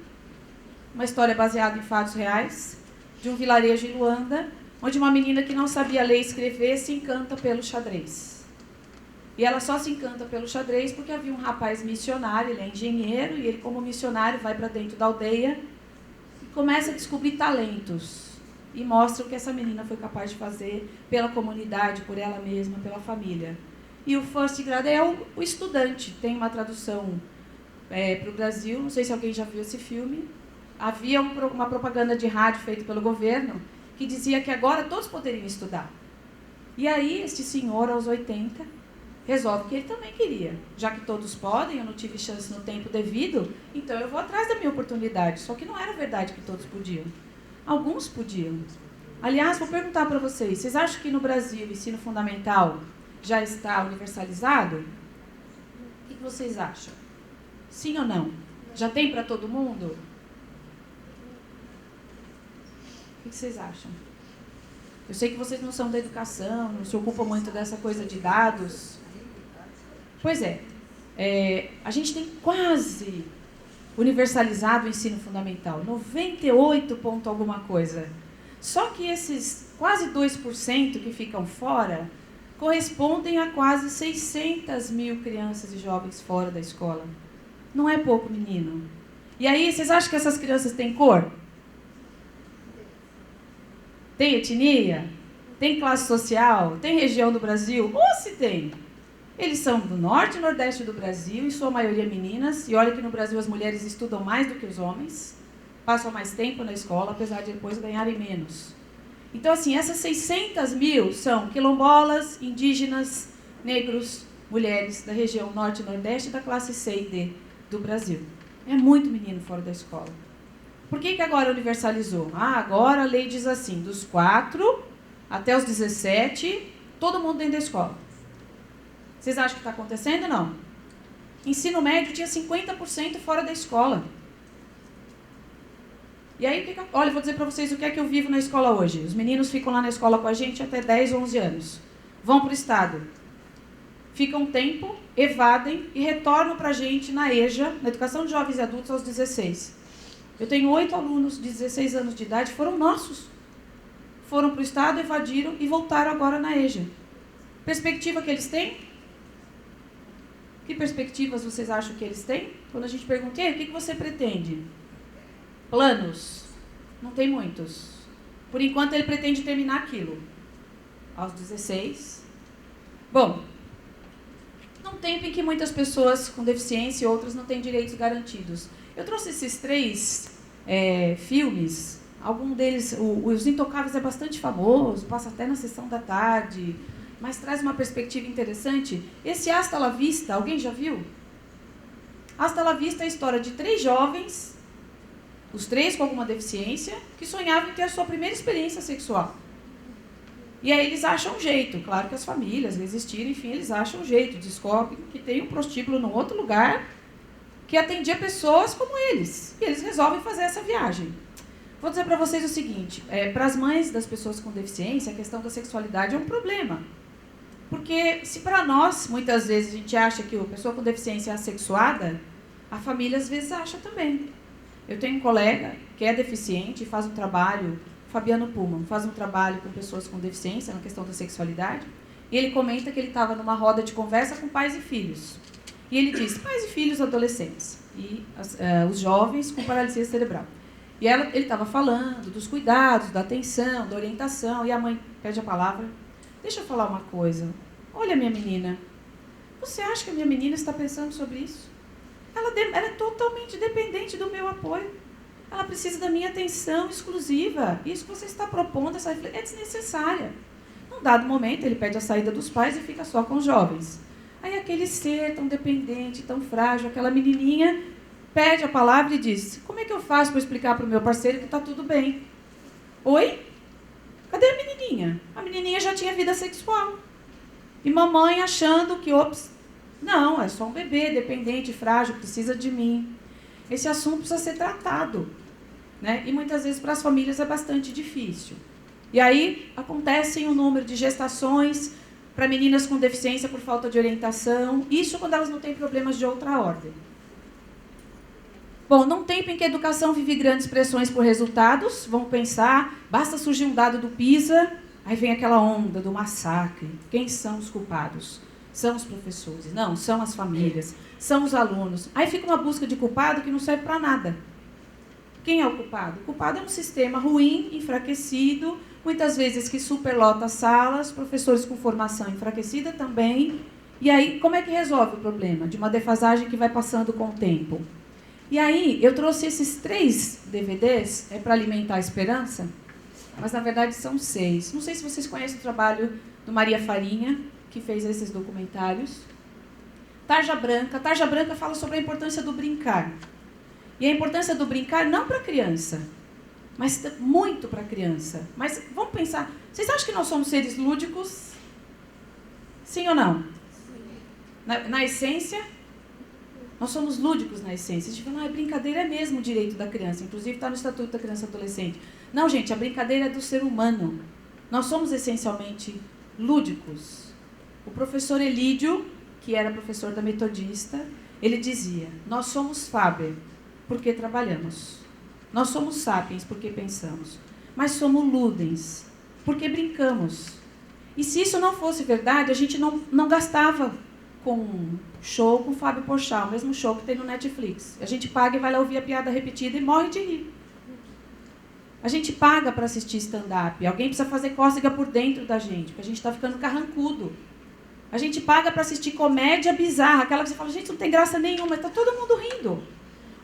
uma história baseada em fatos reais, de um vilarejo em Luanda, onde uma menina que não sabia ler e escrever se encanta pelo xadrez. E ela só se encanta pelo xadrez porque havia um rapaz missionário, ele é engenheiro, e ele como missionário vai para dentro da aldeia e começa a descobrir talentos. E mostra o que essa menina foi capaz de fazer pela comunidade, por ela mesma, pela família. E o First Grade é o estudante. Tem uma tradução para o Brasil, não sei se alguém já viu esse filme. Havia uma propaganda de rádio feita pelo governo que dizia que agora todos poderiam estudar. E aí este senhor, aos 80, resolve que ele também queria. Já que todos podem, eu não tive chance no tempo devido, então eu vou atrás da minha oportunidade. Só que não era verdade que todos podiam. Alguns podiam. Aliás, vou perguntar para vocês, vocês acham que no Brasil o ensino fundamental já está universalizado? O que vocês acham? Sim ou não? Já tem para todo mundo? O que vocês acham? Eu sei que vocês não são da educação, não se ocupam muito dessa coisa de dados. Pois é, a gente tem quase universalizado o ensino fundamental, 98 ponto alguma coisa. Só que esses quase 2% que ficam fora correspondem a quase 600 mil crianças e jovens fora da escola. Não é pouco, menino. E aí, vocês acham que essas crianças têm cor? Tem etnia? Tem classe social? Tem região do Brasil? Ou se tem? Eles são do norte e nordeste do Brasil, em sua maioria meninas. E olha que no Brasil as mulheres estudam mais do que os homens. Passam mais tempo na escola, apesar de depois ganharem menos. Então, assim, essas 600 mil são quilombolas, indígenas, negros, mulheres da região norte e nordeste da classe C e D do Brasil. É muito menino fora da escola. Por que agora universalizou? Agora a lei diz assim, dos 4 até os 17, todo mundo dentro da escola. Vocês acham que está acontecendo ou não? Ensino médio tinha 50% fora da escola. E aí, olha, eu vou dizer para vocês o que é que eu vivo na escola hoje. Os meninos ficam lá na escola com a gente até 10, 11 anos. Vão para o estado. Ficam um tempo, evadem e retornam para a gente na EJA, na Educação de Jovens e Adultos, aos 16. Eu tenho 8 alunos de 16 anos de idade, foram nossos. Foram para o estado, evadiram e voltaram agora na EJA. Perspectiva que eles têm? Que perspectivas vocês acham que eles têm? Quando a gente pergunta, o que você pretende? Planos? Não tem muitos. Por enquanto ele pretende terminar aquilo. Aos 16. Bom, num tempo em que muitas pessoas com deficiência e outras não têm direitos garantidos. Eu trouxe esses 3 filmes. Algum deles, Os Intocáveis é bastante famoso, passa até na sessão da tarde, mas traz uma perspectiva interessante. Esse Hasta la Vista, alguém já viu? Hasta la Vista é a história de 3 jovens, os 3 com alguma deficiência, que sonhavam em ter a sua primeira experiência sexual. E aí eles acham um jeito, claro que as famílias resistiram, enfim, eles acham um jeito, descobrem que tem um prostíbulo num outro lugar que atendia pessoas como eles. E eles resolvem fazer essa viagem. Vou dizer para vocês o seguinte, para as mães das pessoas com deficiência, a questão da sexualidade é um problema. Porque se para nós, muitas vezes, a gente acha que a pessoa com deficiência é assexuada, a família às vezes acha também. Eu tenho um colega que é deficiente e faz um trabalho, Fabiano Pullman, faz um trabalho com pessoas com deficiência na questão da sexualidade, e ele comenta que ele estava numa roda de conversa com pais e filhos. E ele diz, pais e filhos adolescentes, e os jovens com paralisia cerebral. E ele estava falando dos cuidados, da atenção, da orientação, e a mãe pede a palavra. Deixa eu falar uma coisa. Olha, minha menina, você acha que a minha menina está pensando sobre isso? Ela é totalmente dependente do meu apoio. Ela precisa da minha atenção exclusiva. Isso que você está propondo, essa reflexão, é desnecessária. Num dado momento, ele pede a saída dos pais e fica só com os jovens. Aí aquele ser tão dependente, tão frágil, aquela menininha, pede a palavra e diz, como é que eu faço para explicar para o meu parceiro que está tudo bem? Oi? Cadê a menininha? A menininha já tinha vida sexual. E mamãe achando que, não, é só um bebê dependente, frágil, precisa de mim. Esse assunto precisa ser tratado, né? E muitas vezes para as famílias é bastante difícil. E aí acontecem um número de gestações para meninas com deficiência por falta de orientação, isso quando elas não têm problemas de outra ordem. Bom, num tempo em que a educação vive grandes pressões por resultados, vamos pensar, basta surgir um dado do PISA, aí vem aquela onda do massacre. Quem são os culpados? São os professores, não, são as famílias, são os alunos. Aí fica uma busca de culpado que não serve para nada. Quem é o culpado? O culpado é um sistema ruim, enfraquecido, muitas vezes que superlota salas, professores com formação enfraquecida também. E aí, como é que resolve o problema? De uma defasagem que vai passando com o tempo. E aí, eu trouxe esses 3 DVDs para alimentar a esperança, mas na verdade são 6. Não sei se vocês conhecem o trabalho do Maria Farinha, que fez esses documentários. Tarja Branca. Tarja Branca fala sobre a importância do brincar. E a importância do brincar não para a criança, mas muito para a criança. Mas vamos pensar, vocês acham que nós somos seres lúdicos? Sim ou não? Na essência, nós somos lúdicos na essência. A gente fala, brincadeira é mesmo o direito da criança. Inclusive está no Estatuto da Criança e Adolescente. Não, gente, a brincadeira é do ser humano. Nós somos essencialmente lúdicos. O professor Elídio, que era professor da Metodista, ele dizia, nós somos Faber porque trabalhamos. Nós somos sapiens porque pensamos. Mas somos ludens porque brincamos. E se isso não fosse verdade, a gente não gastava com um show com o Fábio Porchat, o mesmo show que tem no Netflix. A gente paga e vai lá ouvir a piada repetida e morre de rir. A gente paga para assistir stand-up. Alguém precisa fazer cócega por dentro da gente, porque a gente está ficando carrancudo. A gente paga para assistir comédia bizarra, aquela que você fala, gente, não tem graça nenhuma, mas está todo mundo rindo.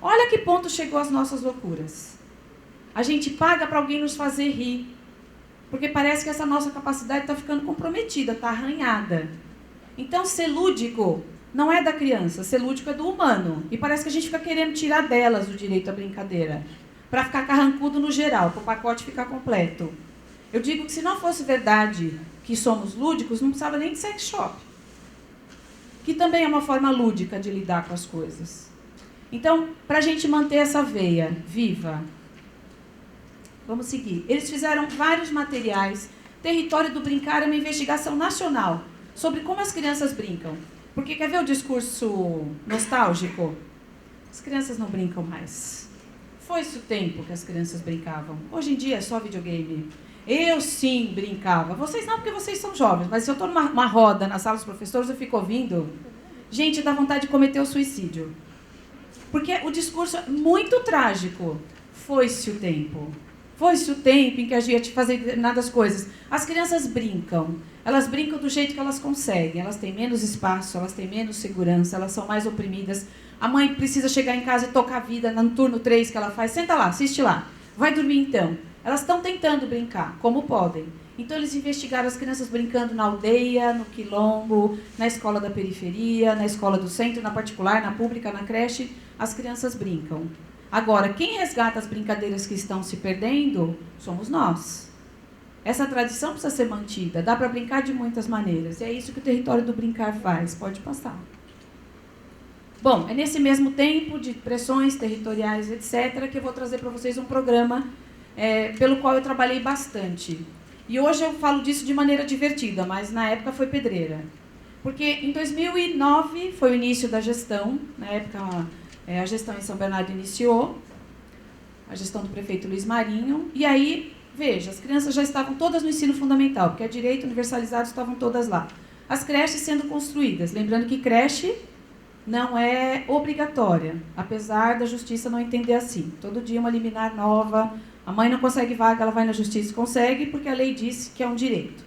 Olha que ponto chegou as nossas loucuras. A gente paga para alguém nos fazer rir, porque parece que essa nossa capacidade está ficando comprometida, está arranhada. Então, ser lúdico Não é da criança, ser lúdico é do humano. E parece que a gente fica querendo tirar delas o direito à brincadeira, para ficar carrancudo no geral, para o pacote ficar completo. Eu digo que se não fosse verdade que somos lúdicos, não precisava nem de sex shop, que também é uma forma lúdica de lidar com as coisas. Então, para a gente manter essa veia viva, vamos seguir. Eles fizeram vários materiais. Território do Brincar é uma investigação nacional sobre como as crianças brincam. Porque quer ver o discurso nostálgico? As crianças não brincam mais. Foi-se o tempo que as crianças brincavam. Hoje em dia é só videogame. Eu sim brincava. Vocês não, porque vocês são jovens. Mas se eu estou numa roda na sala dos professores, eu fico ouvindo. Gente, dá vontade de cometer o suicídio. Porque o discurso é muito trágico. Foi-se o tempo. Foi-se o tempo em que a gente fazia determinadas coisas. As crianças brincam. Elas brincam do jeito que elas conseguem. Elas têm menos espaço, elas têm menos segurança, elas são mais oprimidas. A mãe precisa chegar em casa e tocar a vida no turno 3 que ela faz. Senta lá, assiste lá. Vai dormir então. Elas estão tentando brincar, como podem. Então eles investigaram as crianças brincando na aldeia, no quilombo, na escola da periferia, na escola do centro, na particular, na pública, na creche. As crianças brincam. Agora, quem resgata as brincadeiras que estão se perdendo somos nós. Essa tradição precisa ser mantida. Dá para brincar de muitas maneiras. E é isso que o Território do Brincar faz. Pode passar. Bom, é nesse mesmo tempo de pressões territoriais, etc., que eu vou trazer para vocês um programa pelo qual eu trabalhei bastante. E hoje eu falo disso de maneira divertida, mas na época foi pedreira. Porque em 2009 foi o início da gestão. Na época, a gestão em São Bernardo iniciou, a gestão do prefeito Luiz Marinho. E aí, veja, as crianças já estavam todas no ensino fundamental, porque a direito universalizado estavam todas lá. As creches sendo construídas. Lembrando que creche não é obrigatória, apesar da justiça não entender assim. Todo dia uma liminar nova, a mãe não consegue vaga, ela vai na justiça e consegue, porque a lei disse que é um direito.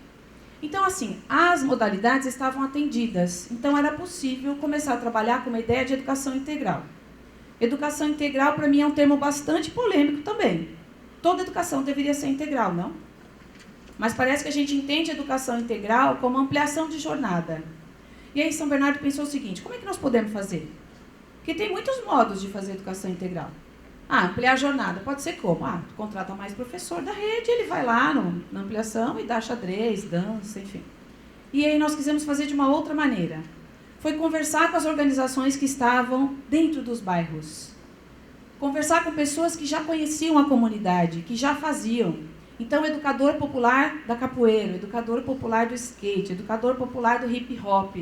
Então, assim, as modalidades estavam atendidas. Então, era possível começar a trabalhar com uma ideia de educação integral. Educação integral, para mim, é um termo bastante polêmico também. Toda educação deveria ser integral, não? Mas parece que a gente entende a educação integral como ampliação de jornada. E aí São Bernardo pensou o seguinte, como é que nós podemos fazer? Porque tem muitos modos de fazer educação integral. Ampliar a jornada, pode ser como? Contrata mais professor da rede, ele vai lá na ampliação e dá xadrez, dança, enfim. E aí nós quisemos fazer de uma outra maneira. Foi conversar com as organizações que estavam dentro dos bairros. Conversar com pessoas que já conheciam a comunidade, que já faziam. Então, educador popular da capoeira, educador popular do skate, educador popular do hip hop,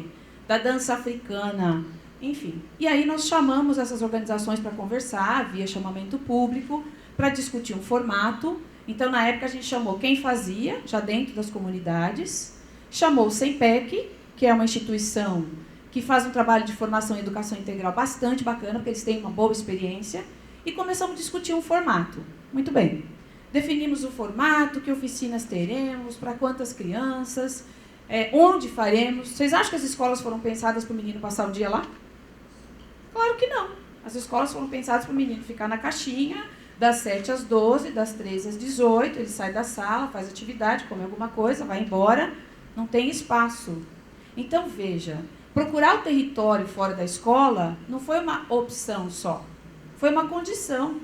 da dança africana, enfim. E aí nós chamamos essas organizações para conversar, via chamamento público, para discutir um formato. Então, na época, a gente chamou quem fazia, já dentro das comunidades, chamou o SEMPEC, que é uma instituição que faz um trabalho de formação e educação integral bastante bacana, porque eles têm uma boa experiência, e começamos a discutir um formato. Muito bem. Definimos o formato, que oficinas teremos, para quantas crianças, onde faremos. Vocês acham que as escolas foram pensadas para o menino passar o dia lá? Claro que não. As escolas foram pensadas para o menino ficar na caixinha, das 7 às 12, das 13 às 18, ele sai da sala, faz atividade, come alguma coisa, vai embora, não tem espaço. Então, veja, procurar o território fora da escola não foi uma opção só, foi uma condição.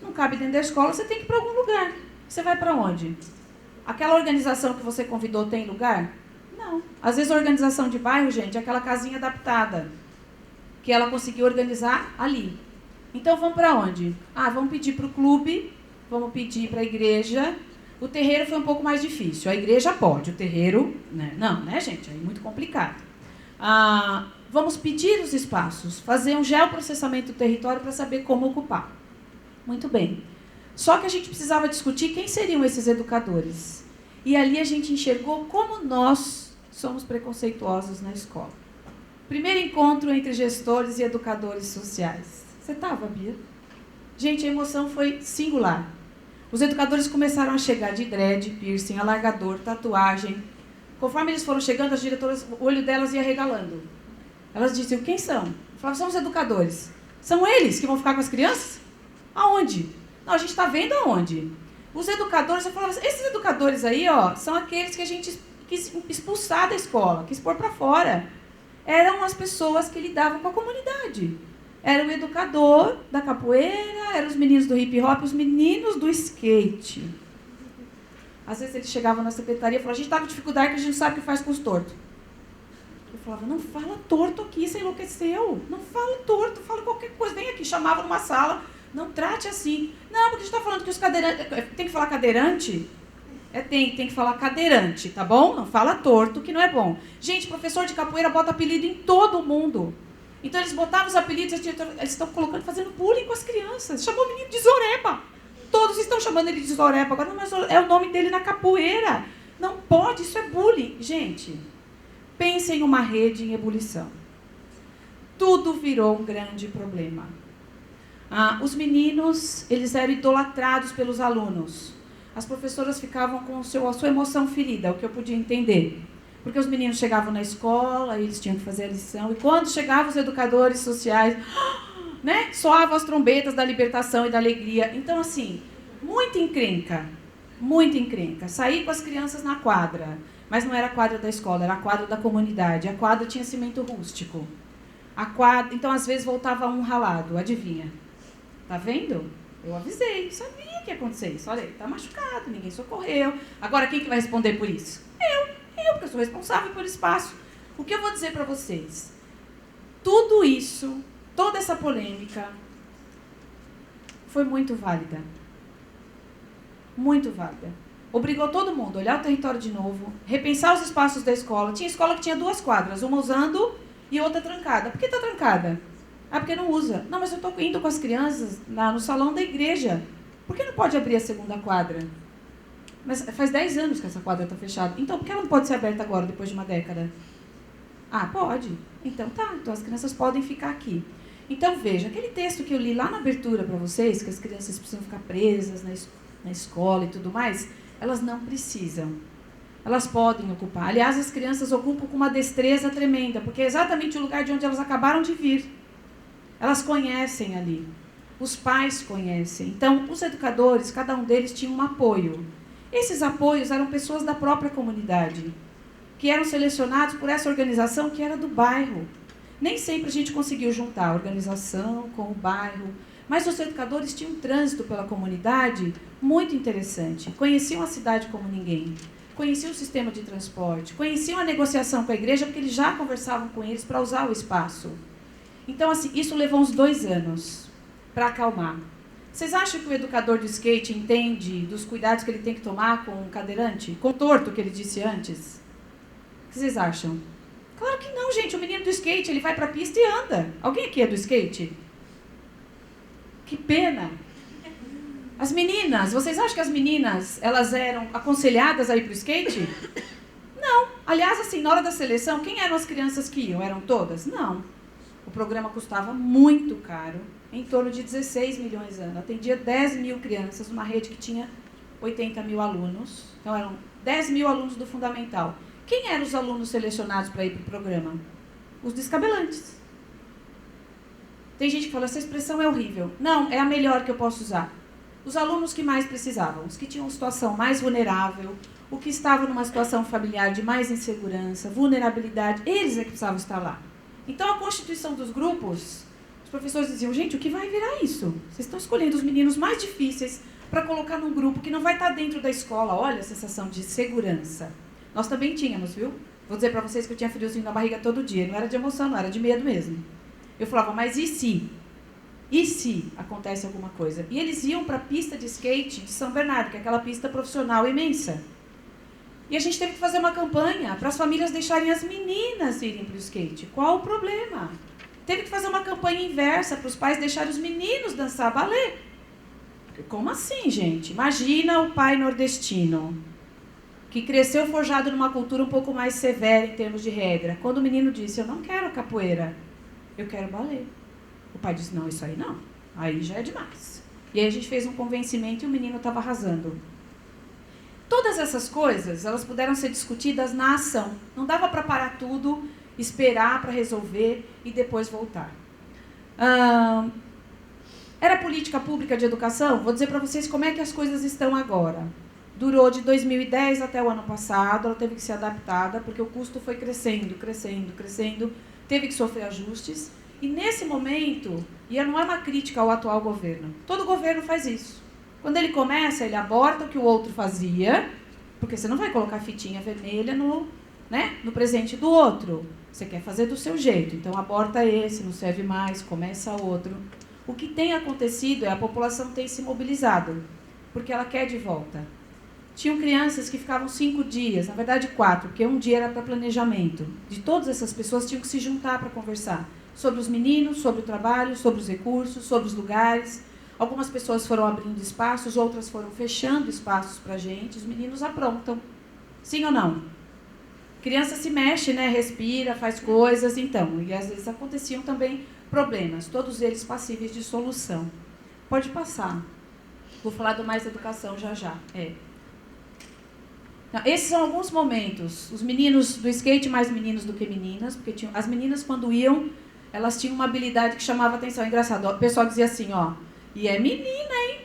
Não cabe dentro da escola, você tem que ir para algum lugar. Você vai para onde? Aquela organização que você convidou tem lugar? Não. Às vezes a organização de bairro, gente, é aquela casinha adaptada, que ela conseguiu organizar ali. Então vamos para onde? Vamos pedir para o clube, vamos pedir para a igreja. O terreiro foi um pouco mais difícil. A igreja pode, o terreiro, né? Não, né, gente? É muito complicado. Vamos pedir os espaços, fazer um geoprocessamento do território para saber como ocupar. Muito bem. Só que a gente precisava discutir quem seriam esses educadores. E ali a gente enxergou como nós somos preconceituosos na escola. Primeiro encontro entre gestores e educadores sociais. Você estava, Bia? Gente, a emoção foi singular. Os educadores começaram a chegar de dread, piercing, alargador, tatuagem. Conforme eles foram chegando, as diretoras, o olho delas ia regalando. Elas diziam, quem são? Eu falava, são os educadores. São eles que vão ficar com as crianças? Aonde? Não, a gente está vendo aonde. Os educadores, eu falava, esses educadores aí, são aqueles que a gente quis expulsar da escola, quis pôr para fora. eram as pessoas que lidavam com a comunidade. Era o educador da capoeira, eram os meninos do hip hop, os meninos do skate. Às vezes eles chegavam na secretaria e falavam, a gente está com dificuldade que a gente não sabe o que faz com os tortos. Eu falava, não fala torto aqui, você enlouqueceu. Não fala torto, fala qualquer coisa. Vem aqui, chamava numa sala, não trate assim. Não, porque a gente está falando que os cadeirantes... Tem que falar cadeirante? Tem que falar cadeirante, tá bom? Não fala torto, que não é bom. Gente, professor de capoeira bota apelido em todo mundo. Então eles botavam os apelidos, eles estão colocando, fazendo bullying com as crianças. Chamou o menino de Zoreba. Todos estão chamando ele de Zoreba. Agora, não, mas é o nome dele na capoeira. Não pode, isso é bullying. Gente, pensem em uma rede em ebulição. Tudo virou um grande problema. Os meninos, eles eram idolatrados pelos alunos. As professoras ficavam com a sua emoção ferida, o que eu podia entender. Porque os meninos chegavam na escola, eles tinham que fazer a lição, e quando chegavam os educadores sociais, né, soavam as trombetas da libertação e da alegria. Então, assim, muita encrenca. Saí com as crianças na quadra, mas não era a quadra da escola, era a quadra da comunidade. A quadra tinha cimento rústico. Então, às vezes, voltava um ralado, adivinha? Tá vendo? Eu avisei, sabia que ia acontecer isso. Olha, ele está machucado, ninguém socorreu. Agora, quem que vai responder por isso? Eu, porque eu sou responsável pelo espaço. O que eu vou dizer para vocês? Tudo isso, toda essa polêmica, foi muito válida. Muito válida. Obrigou todo mundo a olhar o território de novo, repensar os espaços da escola. Tinha escola que tinha 2 quadras, uma usando e outra trancada. Por que está trancada? Porque não usa. Não, mas eu estou indo com as crianças no salão da igreja. Por que não pode abrir a 2ª quadra? Mas faz 10 anos que essa quadra está fechada. Então, por que ela não pode ser aberta agora, depois de uma década? Pode. Então tá. Então as crianças podem ficar aqui. Então, veja, aquele texto que eu li lá na abertura para vocês, que as crianças precisam ficar presas na escola e tudo mais, elas não precisam. Elas podem ocupar. Aliás, as crianças ocupam com uma destreza tremenda, porque é exatamente o lugar de onde elas acabaram de vir. Elas conhecem ali. Os pais conhecem. Então, os educadores, cada um deles tinha um apoio. Esses apoios eram pessoas da própria comunidade, que eram selecionados por essa organização que era do bairro. Nem sempre a gente conseguiu juntar a organização com o bairro, mas os educadores tinham um trânsito pela comunidade muito interessante. Conheciam a cidade como ninguém. Conheciam o sistema de transporte. Conheciam a negociação com a igreja, porque eles já conversavam com eles para usar o espaço. Então, assim, isso levou uns 2 anos para acalmar. Vocês acham que o educador de skate entende dos cuidados que ele tem que tomar com o cadeirante? Com o torto, que ele disse antes? O que vocês acham? Claro que não, gente. O menino do skate, ele vai para a pista e anda. Alguém aqui é do skate? Que pena. As meninas, vocês acham que as meninas, elas eram aconselhadas a ir para o skate? Não. Aliás, assim, na hora da seleção, quem eram as crianças que iam? Eram todas? Não. O programa custava muito caro, em torno de 16 milhões ano. Atendia 10 mil crianças, numa rede que tinha 80 mil alunos. Então, eram 10 mil alunos do fundamental. Quem eram os alunos selecionados para ir para o programa? Os descabelantes. Tem gente que fala, essa expressão é horrível. Não, é a melhor que eu posso usar. Os alunos que mais precisavam, os que tinham uma situação mais vulnerável, o que estavam numa situação familiar de mais insegurança, vulnerabilidade, eles é que precisavam estar lá. Então, a constituição dos grupos, os professores diziam, gente, o que vai virar isso? Vocês estão escolhendo os meninos mais difíceis para colocar num grupo que não vai estar dentro da escola. Olha a sensação de segurança. Nós também tínhamos, viu? Vou dizer para vocês que eu tinha friozinho na barriga todo dia. Não era de emoção, não, era de medo mesmo. Eu falava, mas e se? E se acontece alguma coisa? E eles iam para a pista de skate de São Bernardo, que é aquela pista profissional imensa. E a gente teve que fazer uma campanha para as famílias deixarem as meninas irem para o skate. Qual o problema? Teve que fazer uma campanha inversa para os pais deixarem os meninos dançar balé. Como assim, gente? Imagina o pai nordestino, que cresceu forjado numa cultura um pouco mais severa em termos de regra. Quando o menino disse, eu não quero capoeira, eu quero balé. O pai disse, não, isso aí não. Aí já é demais. E aí a gente fez um convencimento e o menino estava arrasando. Todas essas coisas, elas puderam ser discutidas na ação. Não dava para parar tudo, esperar para resolver e depois voltar. Era política pública de educação? Vou dizer para vocês como é que as coisas estão agora. Durou de 2010 até o ano passado, ela teve que ser adaptada, porque o custo foi crescendo, crescendo, crescendo. teve que sofrer ajustes, e nesse momento, e não é uma crítica ao atual governo, todo governo faz isso. Quando ele começa, ele aborta o que o outro fazia, porque você não vai colocar fitinha vermelha no presente do outro. Você quer fazer do seu jeito, então aborta esse, não serve mais, começa outro. O que tem acontecido é a população tem se mobilizado, porque ela quer de volta. Tinham crianças que ficavam 5 dias, na verdade 4, porque um dia era para planejamento. De todas essas pessoas tinham que se juntar para conversar sobre os meninos, sobre o trabalho, sobre os recursos, sobre os lugares. Algumas pessoas foram abrindo espaços, outras foram fechando espaços para a gente. Os meninos aprontam. Sim ou não? Criança se mexe, né? Respira, faz coisas, então. E às vezes aconteciam também problemas, todos eles passíveis de solução. Pode passar. Vou falar do Mais Educação já já. Então, esses são alguns momentos. Os meninos do skate, mais meninos do que meninas, porque as meninas, quando iam, elas tinham uma habilidade que chamava atenção. É engraçado. O pessoal dizia assim, ó, e é menina, hein?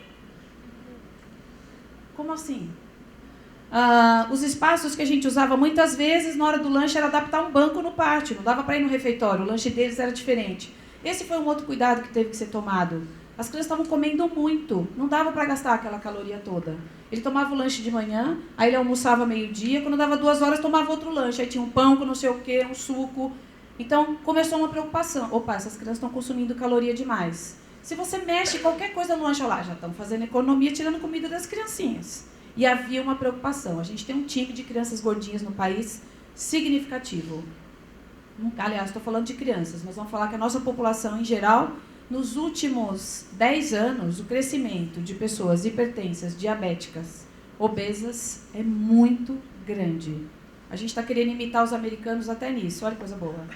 Como assim? Os espaços que a gente usava muitas vezes, na hora do lanche, era adaptar um banco no pátio. Não dava para ir no refeitório, o lanche deles era diferente. Esse foi um outro cuidado que teve que ser tomado. As crianças estavam comendo muito, não dava para gastar aquela caloria toda. Ele tomava o lanche de manhã, aí ele almoçava meio-dia, quando dava 2 horas tomava outro lanche, aí tinha um pão com não sei o quê, um suco. Então começou uma preocupação. Opa, essas crianças estão consumindo caloria demais. Se você mexe qualquer coisa no lanche, olha lá, já estão fazendo economia, tirando comida das criancinhas. E havia uma preocupação. A gente tem um time de crianças gordinhas no país significativo. Aliás, estou falando de crianças, mas vamos falar que a nossa população em geral, nos últimos 10 anos, o crescimento de pessoas hipertensas, diabéticas, obesas é muito grande. A gente está querendo imitar os americanos até nisso, olha que coisa boa.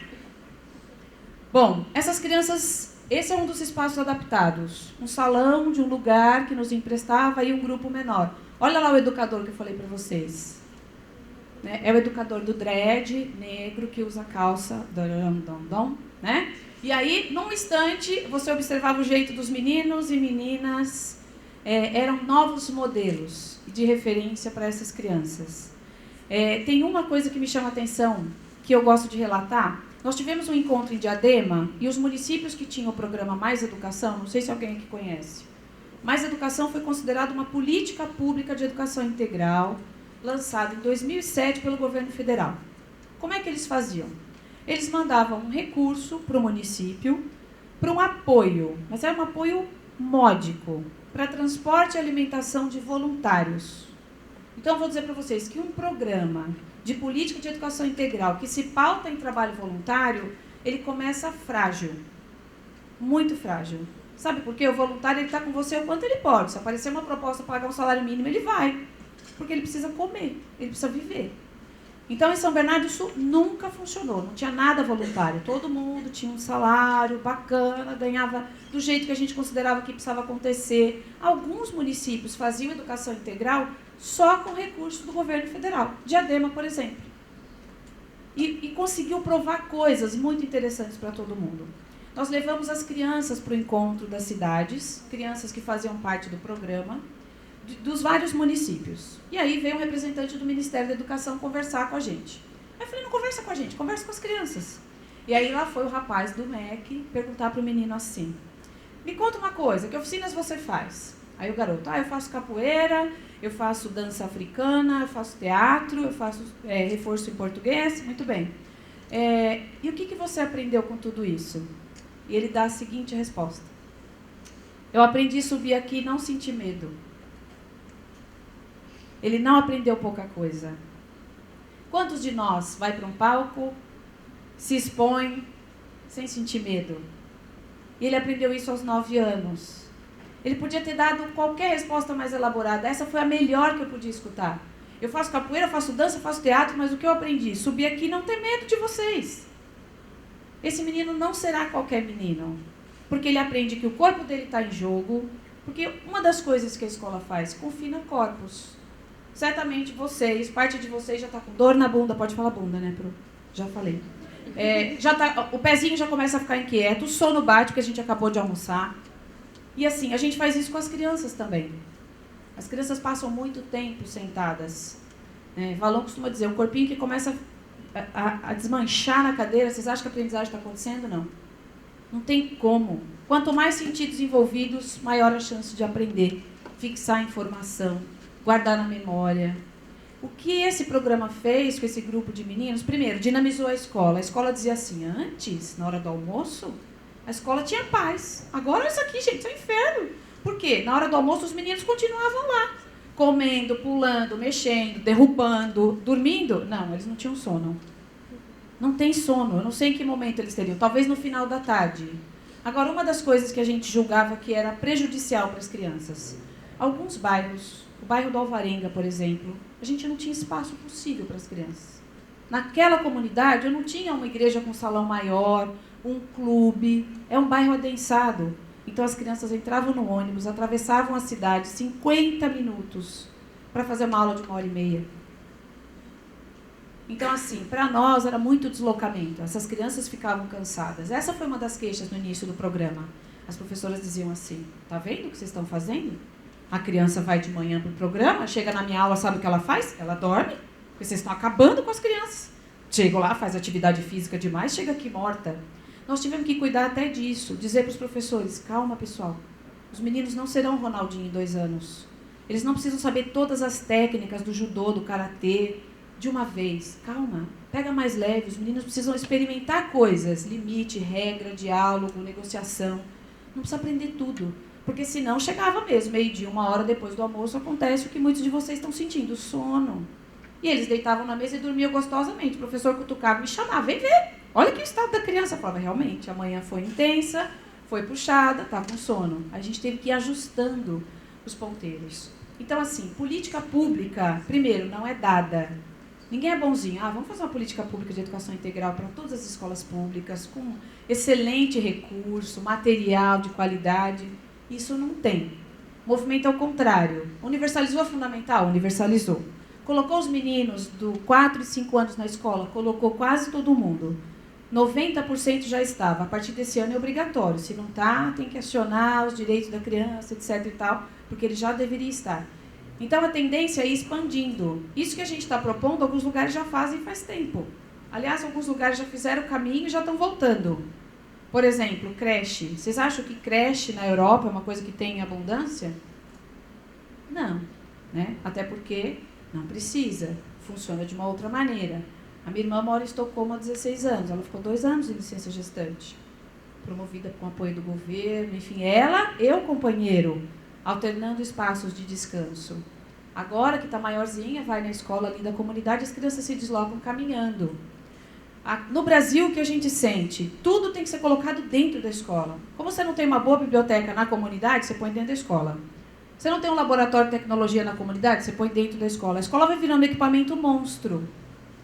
Bom, essas crianças, esse é um dos espaços adaptados. Um salão de um lugar que nos emprestava e um grupo menor. Olha lá o educador que eu falei para vocês. É o educador do dread, negro, que usa calça, né? E aí, num instante, você observava o jeito dos meninos e meninas. Eram novos modelos de referência para essas crianças. Tem uma coisa que me chama a atenção, que eu gosto de relatar. Nós tivemos um encontro em Diadema, e os municípios que tinham o programa Mais Educação, não sei se alguém aqui conhece, Mais Educação foi considerada uma política pública de educação integral, lançada em 2007 pelo governo federal. Como é que eles faziam? Eles mandavam um recurso para o município, para um apoio, mas era um apoio módico, para transporte e alimentação de voluntários. Então, eu vou dizer para vocês que um programa de política de educação integral que se pauta em trabalho voluntário, ele começa frágil, muito frágil. Sabe por quê? O voluntário está com você o quanto ele pode. Se aparecer uma proposta para pagar um salário mínimo, ele vai. Porque ele precisa comer, ele precisa viver. Então, em São Bernardo, isso nunca funcionou. Não tinha nada voluntário. Todo mundo tinha um salário bacana, ganhava do jeito que a gente considerava que precisava acontecer. Alguns municípios faziam educação integral só com recursos do governo federal. Diadema, por exemplo. E conseguiu provar coisas muito interessantes para todo mundo. Nós levamos as crianças para o encontro das cidades, crianças que faziam parte do programa, dos vários municípios. E aí veio um representante do Ministério da Educação conversar com a gente. Aí eu falei, não conversa com a gente, conversa com as crianças. E aí lá foi o rapaz do MEC perguntar para o menino assim, me conta uma coisa, que oficinas você faz? Aí o garoto, eu faço capoeira, eu faço dança africana, eu faço teatro, eu faço reforço em português, muito bem. E o que você aprendeu com tudo isso? E ele dá a seguinte resposta. Eu aprendi a subir aqui e não sentir medo. Ele não aprendeu pouca coisa. Quantos de nós vai para um palco, se expõe, sem sentir medo? E ele aprendeu isso aos 9 anos. Ele podia ter dado qualquer resposta mais elaborada. Essa foi a melhor que eu podia escutar. Eu faço capoeira, faço dança, faço teatro, mas o que eu aprendi? Subir aqui e não ter medo de vocês. Esse menino não será qualquer menino, porque ele aprende que o corpo dele está em jogo, porque uma das coisas que a escola faz, confina corpos. Certamente vocês, parte de vocês já está com dor na bunda, pode falar bunda, né, Pro? Já falei. O pezinho já começa a ficar inquieto, o sono bate, porque a gente acabou de almoçar. E assim, a gente faz isso com as crianças também. As crianças passam muito tempo sentadas. Valão costuma dizer, um corpinho que começa a a desmanchar na cadeira, vocês acham que a aprendizagem está acontecendo? Não. Não tem como. Quanto mais sentidos envolvidos, maior a chance de aprender, fixar a informação, guardar na memória. O que esse programa fez com esse grupo de meninos? Primeiro, dinamizou a escola. A escola dizia assim, antes, na hora do almoço, a escola tinha paz. Agora isso aqui, gente, isso é um inferno. Por quê? Na hora do almoço, os meninos continuavam lá, comendo, pulando, mexendo, derrubando, dormindo. Não, eles não tinham sono. Não tem sono. Eu não sei em que momento eles teriam. Talvez no final da tarde. Agora, uma das coisas que a gente julgava que era prejudicial para as crianças. Alguns bairros, o bairro do Alvarenga, por exemplo, a gente não tinha espaço possível para as crianças. Naquela comunidade, eu não tinha uma igreja com salão maior, um clube. É um bairro adensado. Então, as crianças entravam no ônibus, atravessavam a cidade 50 minutos para fazer uma aula de 1h30. Então, assim, para nós era muito deslocamento. Essas crianças ficavam cansadas. Essa foi uma das queixas no início do programa. As professoras diziam assim, tá vendo o que vocês estão fazendo? A criança vai de manhã para o programa, chega na minha aula, sabe o que ela faz? Ela dorme, porque vocês estão acabando com as crianças. Chega lá, faz atividade física demais, chega aqui morta. Nós tivemos que cuidar até disso, dizer para os professores, calma pessoal, os meninos não serão Ronaldinho em 2 anos. Eles não precisam saber todas as técnicas do judô, do karatê, de uma vez. Calma, pega mais leve, os meninos precisam experimentar coisas, limite, regra, diálogo, negociação. Não precisa aprender tudo, porque senão chegava mesmo, 12h, 1 hora depois do almoço, acontece o que muitos de vocês estão sentindo, sono. E eles deitavam na mesa e dormiam gostosamente. O professor cutucava, me chamava, vem ver, olha que o estado da criança. Eu falava, realmente, amanhã foi intensa, foi puxada, está com sono. A gente teve que ir ajustando os ponteiros. Então, assim, política pública, primeiro, não é dada. Ninguém é bonzinho. Vamos fazer uma política pública de educação integral para todas as escolas públicas, com excelente recurso, material de qualidade. Isso não tem. O movimento é o contrário. Universalizou a fundamental? Universalizou. Colocou os meninos do 4 e 5 anos na escola? Colocou quase todo mundo. 90% já estava. A partir desse ano é obrigatório. Se não está, tem que acionar os direitos da criança, etc. e tal, porque ele já deveria estar. Então, a tendência é ir expandindo. Isso que a gente está propondo, alguns lugares já fazem faz tempo. Aliás, alguns lugares já fizeram o caminho e já estão voltando. Por exemplo, creche. Vocês acham que creche na Europa é uma coisa que tem em abundância? Não. Né? Até porque não precisa. Funciona de uma outra maneira. A minha irmã mora em Estocolmo há 16 anos. Ela ficou 2 anos em licença gestante. Promovida com apoio do governo. Enfim, ela e o companheiro, alternando espaços de descanso. Agora que está maiorzinha, vai na escola ali da comunidade, as crianças se deslocam caminhando. No Brasil, o que a gente sente? Tudo tem que ser colocado dentro da escola. Como você não tem uma boa biblioteca na comunidade, você põe dentro da escola. Você não tem um laboratório de tecnologia na comunidade, você põe dentro da escola. A escola vai virando um equipamento monstro.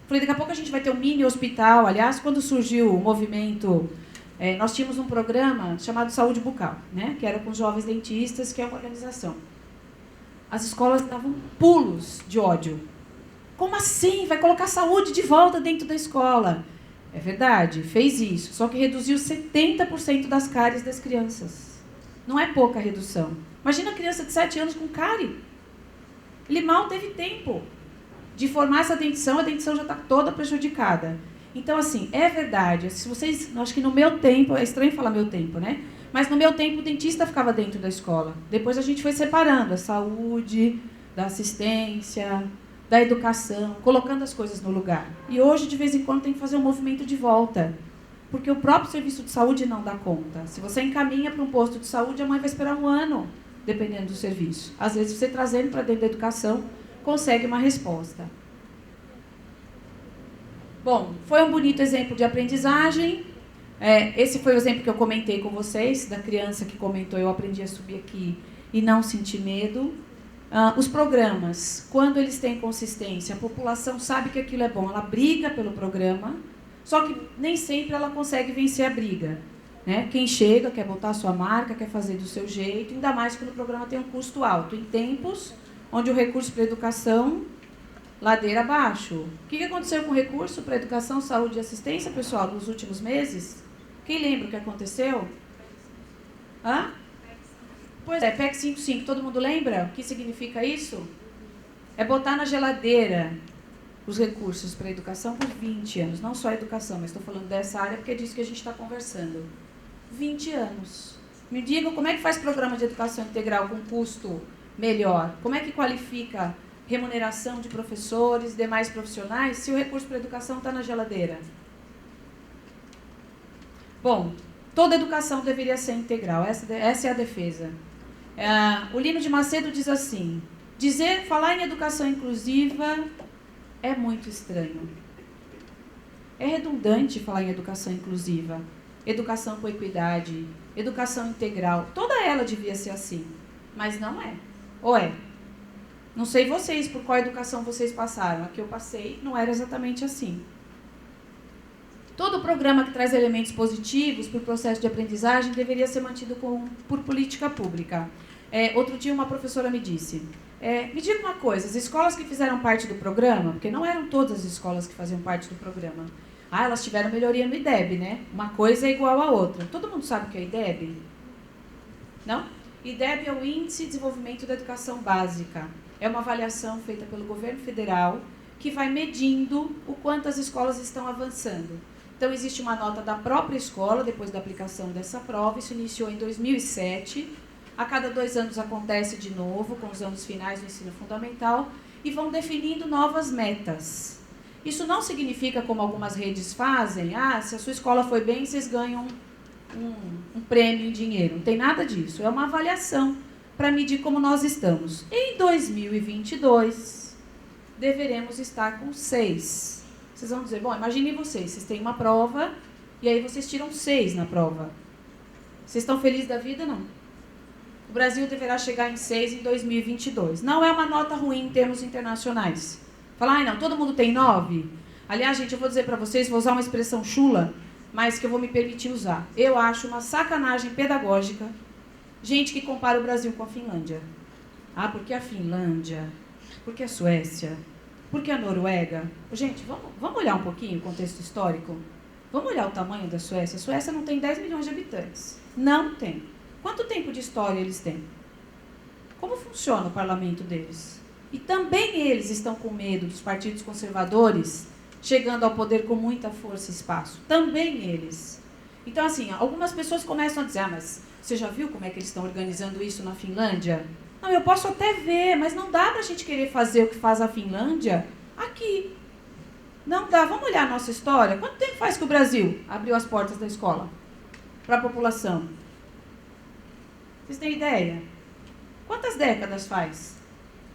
Falei, daqui a pouco a gente vai ter um mini hospital. Aliás, quando surgiu o movimento, nós tínhamos um programa chamado Saúde Bucal, né? Que era com jovens dentistas, que é uma organização. As escolas davam pulos de ódio. Como assim? Vai colocar saúde de volta dentro da escola? É verdade, fez isso. Só que reduziu 70% das cáries das crianças. Não é pouca redução. Imagina a criança de 7 anos com cárie. Ele mal teve tempo de formar essa dentição, a dentição já está toda prejudicada. Então, assim, é verdade. Se vocês, acho que no meu tempo, é estranho falar meu tempo, né? Mas no meu tempo o dentista ficava dentro da escola. Depois a gente foi separando a saúde, da assistência, da educação, colocando as coisas no lugar. E hoje, de vez em quando, tem que fazer um movimento de volta. Porque o próprio serviço de saúde não dá conta. Se você encaminha para um posto de saúde, a mãe vai esperar 1 ano, dependendo do serviço. Às vezes, você trazendo para dentro da educação, consegue uma resposta. Bom, foi um bonito exemplo de aprendizagem. Esse foi o exemplo que eu comentei com vocês, da criança que comentou, eu aprendi a subir aqui e não sentir medo. Os programas, quando eles têm consistência, a população sabe que aquilo é bom, ela briga pelo programa, só que nem sempre ela consegue vencer a briga. Né? Quem chega, quer botar a sua marca, quer fazer do seu jeito, ainda mais quando o programa tem um custo alto, em tempos onde o recurso para a educação, ladeira abaixo. O que aconteceu com o recurso para a educação, saúde e assistência, pessoal, nos últimos meses? Quem lembra o que aconteceu? Pois é, PEC 55, todo mundo lembra? O que significa isso? É botar na geladeira. os recursos para a educação por 20 anos. Não só a educação, mas estou falando dessa área porque é disso que a gente está conversando. 20 anos. Me digam como é que faz programa de educação integral com custo melhor? Como é que qualifica remuneração de professores e demais profissionais se o recurso para a educação está na geladeira? Bom, toda educação deveria ser integral. Essa é a defesa. O Lino de Macedo diz assim: falar em educação inclusiva é muito estranho. É redundante falar em educação inclusiva. Educação com equidade, educação integral, toda ela devia ser assim. Mas não é. Ou é? Não sei vocês, por qual educação vocês passaram. A que eu passei não era exatamente assim. Todo programa que traz elementos positivos para o processo de aprendizagem deveria ser mantido por política pública. Outro dia uma professora me disse, me diga uma coisa, as escolas que fizeram parte do programa, porque não eram todas as escolas que faziam parte do programa, elas tiveram melhoria no IDEB, né? Uma coisa é igual à outra. Todo mundo sabe o que é IDEB? Não? IDEB é o Índice de Desenvolvimento da Educação Básica. É uma avaliação feita pelo governo federal que vai medindo o quanto as escolas estão avançando. Então, existe uma nota da própria escola, depois da aplicação dessa prova. Isso iniciou em 2007. A cada 2 anos acontece de novo, com os anos finais do ensino fundamental, e vão definindo novas metas. Isso não significa, como algumas redes fazem, se a sua escola foi bem, vocês ganham um prêmio em dinheiro. Não tem nada disso. É uma avaliação para medir como nós estamos. Em 2022, deveremos estar com 6. Vocês vão dizer, bom, imaginem vocês têm uma prova e aí vocês tiram 6 na prova. Vocês estão felizes da vida? Não. O Brasil deverá chegar em 6 em 2022. Não é uma nota ruim em termos internacionais. Falar, não, todo mundo tem 9? Aliás, gente, eu vou dizer para vocês, vou usar uma expressão chula, mas que eu vou me permitir usar. Eu acho uma sacanagem pedagógica gente que compara o Brasil com a Finlândia. Porque a Finlândia, porque a Suécia, porque a Noruega. Gente, vamos olhar um pouquinho o contexto histórico? Vamos olhar o tamanho da Suécia? A Suécia não tem 10 milhões de habitantes. Não tem. Quanto tempo de história eles têm? Como funciona o parlamento deles? E também eles estão com medo dos partidos conservadores chegando ao poder com muita força e espaço. Também eles. Então, assim, algumas pessoas começam a dizer, mas você já viu como é que eles estão organizando isso na Finlândia? Não, eu posso até ver, mas não dá para a gente querer fazer o que faz a Finlândia aqui. Não dá. Vamos olhar a nossa história. Quanto tempo faz que o Brasil abriu as portas da escola para a população? Vocês têm ideia? Quantas décadas faz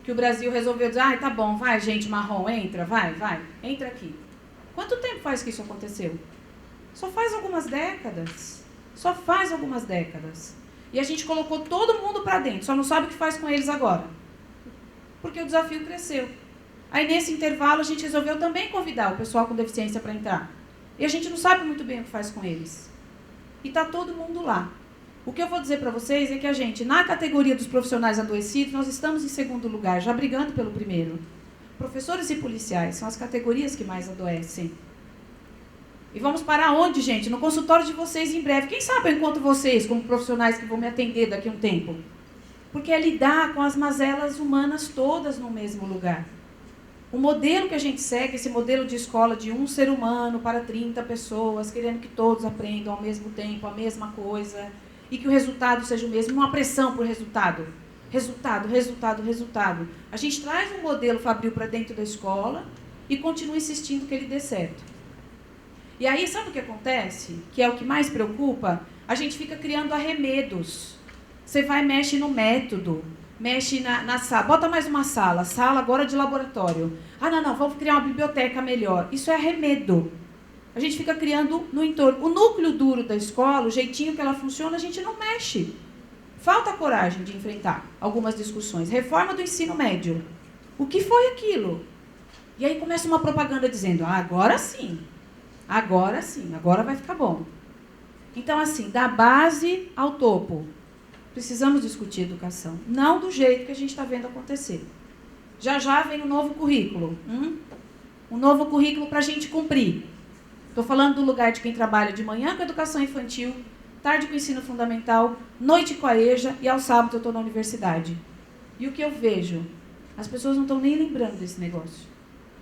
que o Brasil resolveu dizer, tá bom, vai, gente marrom, entra, vai, entra aqui. Quanto tempo faz que isso aconteceu? Só faz algumas décadas. Só faz algumas décadas. E a gente colocou todo mundo para dentro, só não sabe o que faz com eles agora. Porque o desafio cresceu. Aí, nesse intervalo, a gente resolveu também convidar o pessoal com deficiência para entrar. E a gente não sabe muito bem o que faz com eles. E está todo mundo lá. O que eu vou dizer para vocês é que a gente, na categoria dos profissionais adoecidos, nós estamos em segundo lugar, já brigando pelo primeiro. Professores e policiais são as categorias que mais adoecem. E vamos parar onde, gente? No consultório de vocês em breve. Quem sabe eu encontro vocês como profissionais que vão me atender daqui a um tempo. Porque é lidar com as mazelas humanas todas no mesmo lugar. O modelo que a gente segue, esse modelo de escola de um ser humano para 30 pessoas, querendo que todos aprendam ao mesmo tempo a mesma coisa, e que o resultado seja o mesmo, uma pressão por resultado. Resultado. A gente traz um modelo fabril para dentro da escola e continua insistindo que ele dê certo. E aí, sabe o que acontece? Que é o que mais preocupa? A gente fica criando arremedos. Você vai e mexe no método, mexe na sala, bota mais uma sala agora de laboratório. Não, vamos criar uma biblioteca melhor. Isso é arremedo. A gente fica criando no entorno. O núcleo duro da escola, o jeitinho que ela funciona, a gente não mexe. Falta coragem de enfrentar algumas discussões. Reforma do ensino médio. O que foi aquilo? E aí começa uma propaganda dizendo, agora sim, agora vai ficar bom. Então, assim, da base ao topo, precisamos discutir educação. Não do jeito que a gente está vendo acontecer. Já vem um novo currículo. Um novo currículo para a gente cumprir. Estou falando do lugar de quem trabalha de manhã com educação infantil, tarde com ensino fundamental, noite com a EJA e aos sábados eu estou na universidade. E o que eu vejo? As pessoas não estão nem lembrando desse negócio.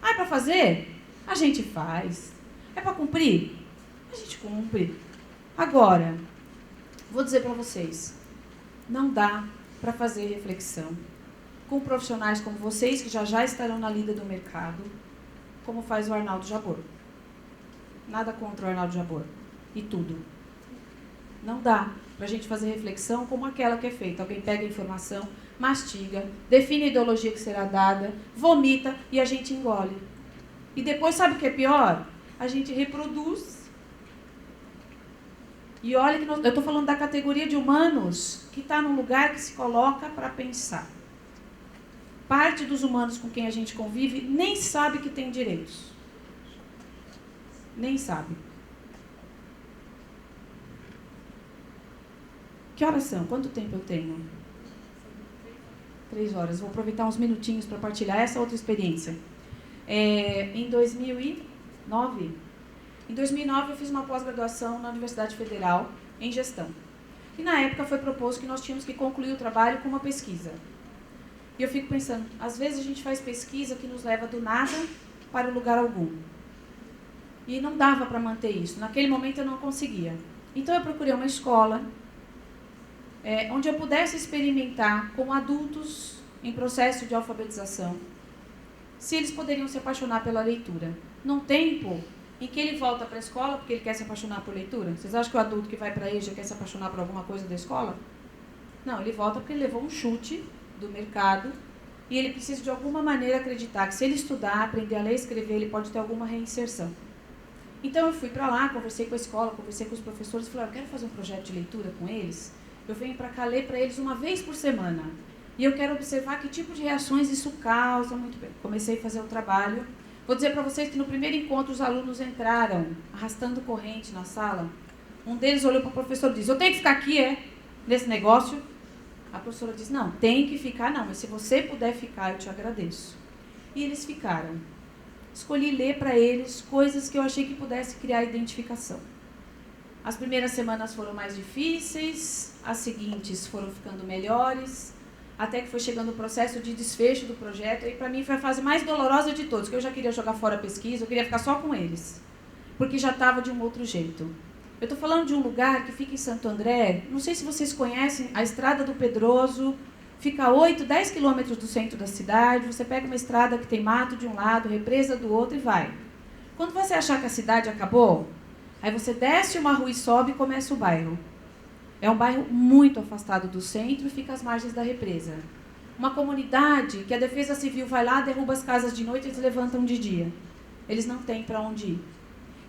Ah, é para fazer? A gente faz. É para cumprir? A gente cumpre. Agora, vou dizer para vocês, não dá para fazer reflexão com profissionais como vocês, que já estarão na lida do mercado, como faz o Arnaldo Jabor. Nada contra o Arnaldo Jabor. E tudo. Não dá para a gente fazer reflexão como aquela que é feita. Alguém pega a informação, mastiga, define a ideologia que será dada, vomita e a gente engole. E depois, sabe o que é pior? A gente reproduz. E olha que eu estou falando da categoria de humanos que está num lugar que se coloca para pensar. Parte dos humanos com quem a gente convive nem sabe que tem direitos. Nem sabe. Que horas são? Quanto tempo eu tenho? 3 horas. Vou aproveitar uns minutinhos para partilhar essa outra experiência. Em 2009, eu fiz uma pós-graduação na Universidade Federal em Gestão. E na época foi proposto que nós tínhamos que concluir o trabalho com uma pesquisa. E eu fico pensando, às vezes a gente faz pesquisa que nos leva do nada para lugar algum. E não dava para manter isso. Naquele momento eu não conseguia. Então eu procurei uma escola onde eu pudesse experimentar com adultos em processo de alfabetização se eles poderiam se apaixonar pela leitura. Num tempo em que ele volta para a escola porque ele quer se apaixonar por leitura. Vocês acham que o adulto que vai para a EJA quer se apaixonar por alguma coisa da escola? Não, ele volta porque ele levou um chute do mercado e ele precisa de alguma maneira acreditar que se ele estudar, aprender a ler e escrever, ele pode ter alguma reinserção. Então eu fui para lá, conversei com a escola, conversei com os professores e falei, eu quero fazer um projeto de leitura com eles, eu venho para cá ler para eles uma vez por semana e eu quero observar que tipo de reações isso causa. Muito bem, comecei a fazer o trabalho. Vou dizer para vocês que no primeiro encontro os alunos entraram arrastando corrente na sala. Um deles olhou para o professor e disse, eu tenho que ficar aqui, nesse negócio? A professora disse, não, tem que ficar não, mas se você puder ficar, eu te agradeço. E eles ficaram. Escolhi ler para eles coisas que eu achei que pudesse criar identificação. As primeiras semanas foram mais difíceis, as seguintes foram ficando melhores, até que foi chegando o processo de desfecho do projeto, e para mim foi a fase mais dolorosa de todos, que eu já queria jogar fora a pesquisa, eu queria ficar só com eles, porque já estava de um outro jeito. Eu estou falando de um lugar que fica em Santo André, não sei se vocês conhecem, a Estrada do Pedroso, fica a 8, 10 quilômetros do centro da cidade, você pega uma estrada que tem mato de um lado, represa do outro e vai. Quando você achar que a cidade acabou, aí você desce uma rua e sobe e começa o bairro. É um bairro muito afastado do centro e fica às margens da represa. Uma comunidade que a Defesa Civil vai lá, derruba as casas de noite e eles levantam de dia. Eles não têm para onde ir.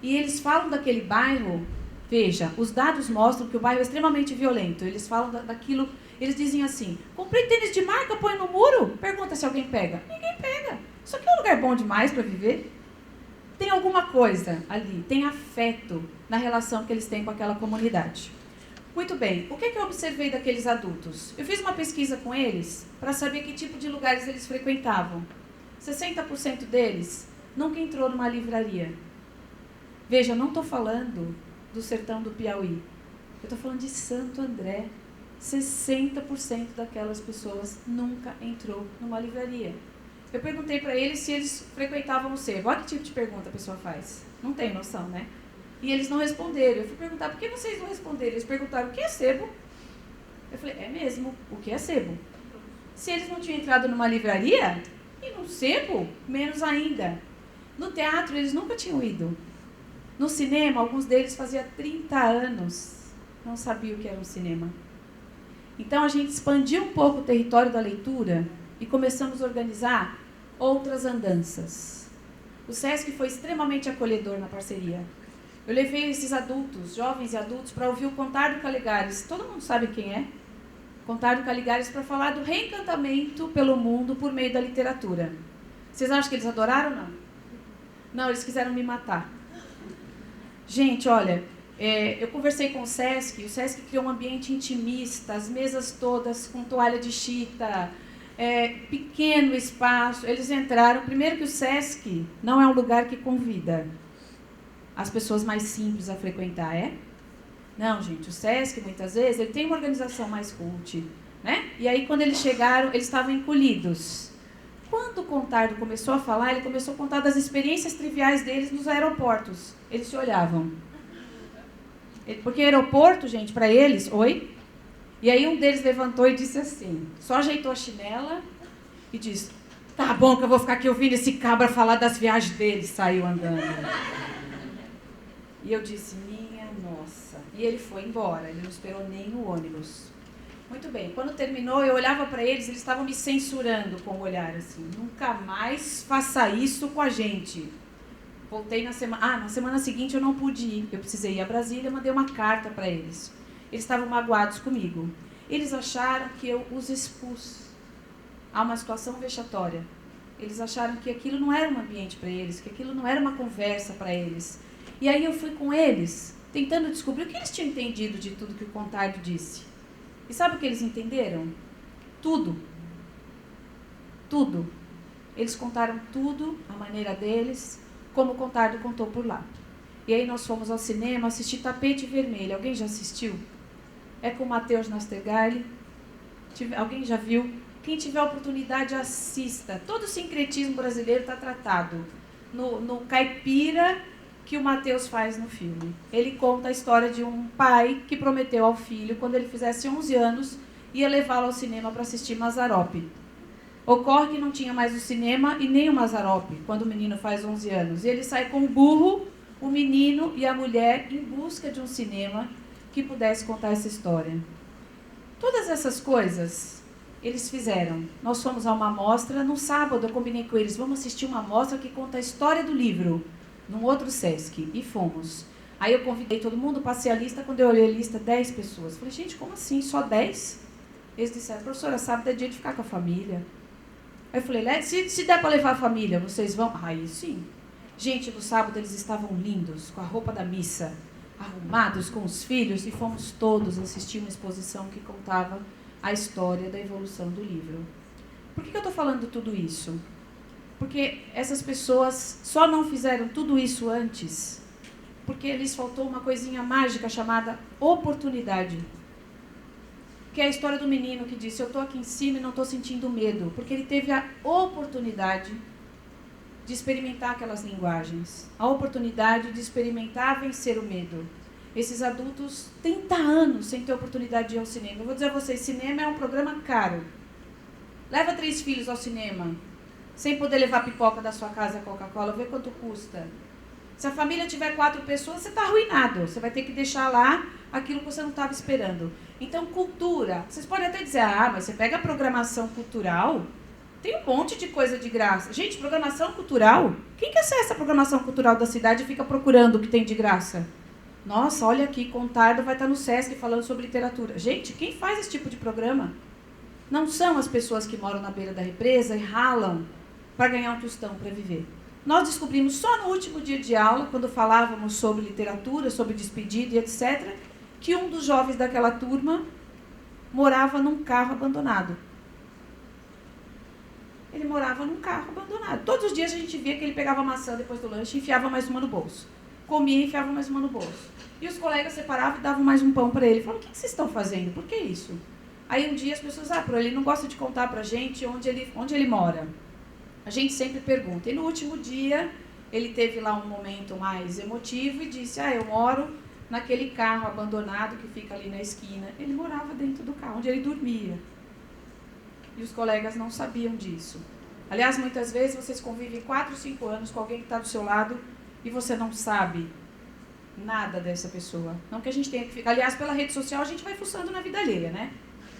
E eles falam daquele bairro, veja, os dados mostram que o bairro é extremamente violento. Eles falam daquilo, eles dizem assim, comprei tênis de marca, põe no muro, pergunta se alguém pega. Ninguém pega. Isso aqui é um lugar bom demais para viver. Tem alguma coisa ali, tem afeto na relação que eles têm com aquela comunidade. Muito bem, o que eu observei daqueles adultos? Eu fiz uma pesquisa com eles para saber que tipo de lugares eles frequentavam. 60% deles nunca entrou numa livraria. Veja, eu não estou falando do sertão do Piauí. Eu estou falando de Santo André. 60% daquelas pessoas nunca entrou numa livraria. Eu perguntei para eles se eles frequentavam o sebo. Olha que tipo de pergunta a pessoa faz. Não tem noção, né? E eles não responderam. Eu fui perguntar, por que vocês não responderam? Eles perguntaram, o que é sebo? Eu falei, é mesmo, o que é sebo? Se eles não tinham entrado numa livraria, e no sebo, menos ainda. No teatro, eles nunca tinham ido. No cinema, alguns deles faziam 30 anos, não sabiam o que era um cinema. Então, a gente expandiu um pouco o território da leitura e começamos a organizar outras andanças. O SESC foi extremamente acolhedor na parceria. Eu levei esses adultos, jovens e adultos, para ouvir o Contardo Caligares. Todo mundo sabe quem é? Contardo Caligares, para falar do reencantamento pelo mundo por meio da literatura. Vocês acham que eles adoraram ou não? Não, eles quiseram me matar. Gente, olha, eu conversei com o SESC criou um ambiente intimista, as mesas todas com toalha de chita, pequeno espaço. Eles entraram, primeiro que o SESC não é um lugar que convida as pessoas mais simples a frequentar, Não, gente, o SESC, muitas vezes, ele tem uma organização mais cult, né? E aí, quando eles chegaram, eles estavam encolhidos. Quando o Contardo começou a falar, ele começou a contar das experiências triviais deles nos aeroportos. Eles se olhavam. Porque aeroporto, gente, para eles, oi? E aí um deles levantou e disse assim, só ajeitou a chinela e disse, tá bom que eu vou ficar aqui ouvindo esse cabra falar das viagens dele, saiu andando. E eu disse, minha nossa. E ele foi embora, ele não esperou nem o ônibus. Muito bem, quando terminou, eu olhava para eles estavam me censurando com o olhar, assim, nunca mais faça isso com a gente. Voltei na semana seguinte eu não pude ir, eu precisei ir a Brasília, mandei uma carta para eles. Eles estavam magoados comigo. Eles acharam que eu os expus a uma situação vexatória. Eles acharam que aquilo não era um ambiente para eles, que aquilo não era uma conversa para eles. E aí eu fui com eles, tentando descobrir o que eles tinham entendido de tudo que o Contardo disse. E sabe o que eles entenderam? Tudo. Tudo. Eles contaram tudo, a maneira deles, como o Contardo contou por lá. E aí nós fomos ao cinema assistir Tapete Vermelho. Alguém já assistiu? É com o Matheus Nastergaile. Alguém já viu? Quem tiver oportunidade, assista. Todo o sincretismo brasileiro está tratado no caipira que o Matheus faz no filme. Ele conta a história de um pai que prometeu ao filho, quando ele fizesse 11 anos, ia levá-lo ao cinema para assistir Mazzaropi. Ocorre que não tinha mais o cinema e nem o Mazzaropi, quando o menino faz 11 anos. E ele sai com o burro, o menino e a mulher em busca de um cinema que pudesse contar essa história. Todas essas coisas eles fizeram. Nós fomos a uma mostra, no sábado eu combinei com eles, vamos assistir uma mostra que conta a história do livro, num outro Sesc, e fomos. Aí eu convidei todo mundo, passei a lista, quando eu olhei a lista, 10 pessoas. Falei, gente, como assim, só 10? Eles disseram, professora, sábado é dia de ficar com a família. Aí eu falei, se der para levar a família, vocês vão? Aí sim. Gente, no sábado eles estavam lindos, com a roupa da missa, arrumados com os filhos, e fomos todos assistir uma exposição que contava a história da evolução do livro. Por que eu estou falando tudo isso? Porque essas pessoas só não fizeram tudo isso antes, porque lhes faltou uma coisinha mágica chamada oportunidade. Que é a história do menino que disse, eu estou aqui em cima e não estou sentindo medo, porque ele teve a oportunidade de experimentar aquelas linguagens, a oportunidade de experimentar vencer o medo. Esses adultos, 30 anos sem ter oportunidade de ir ao cinema. Eu vou dizer a vocês, cinema é um programa caro. Leva 3 filhos ao cinema, sem poder levar pipoca da sua casa, Coca-Cola, vê quanto custa. Se a família tiver 4 pessoas, você está arruinado. Você vai ter que deixar lá aquilo que você não estava esperando. Então, cultura. Vocês podem até dizer, mas você pega a programação cultural, tem um monte de coisa de graça. Gente, programação cultural? Quem que acessa a programação cultural da cidade e fica procurando o que tem de graça? Nossa, olha aqui, Contardo vai estar no Sesc falando sobre literatura. Gente, quem faz esse tipo de programa? Não são as pessoas que moram na beira da represa e ralam para ganhar um tostão para viver. Nós descobrimos só no último dia de aula, quando falávamos sobre literatura, sobre despedida e etc., que um dos jovens daquela turma morava num carro abandonado. Ele morava num carro abandonado. Todos os dias a gente via que ele pegava maçã depois do lanche e enfiava mais uma no bolso. Comia e enfiava mais uma no bolso. E os colegas separavam e davam mais um pão para ele. Falavam, o que vocês estão fazendo? Por que isso? Aí um dia as pessoas, ele não gosta de contar para a gente onde ele mora. A gente sempre pergunta. E no último dia, ele teve lá um momento mais emotivo e disse, eu moro naquele carro abandonado que fica ali na esquina. Ele morava dentro do carro, onde ele dormia. E os colegas não sabiam disso. Aliás, muitas vezes vocês convivem 4, 5 anos com alguém que está do seu lado e você não sabe nada dessa pessoa. Não que a gente tenha que ficar... Aliás, pela rede social a gente vai fuçando na vida alheia, né?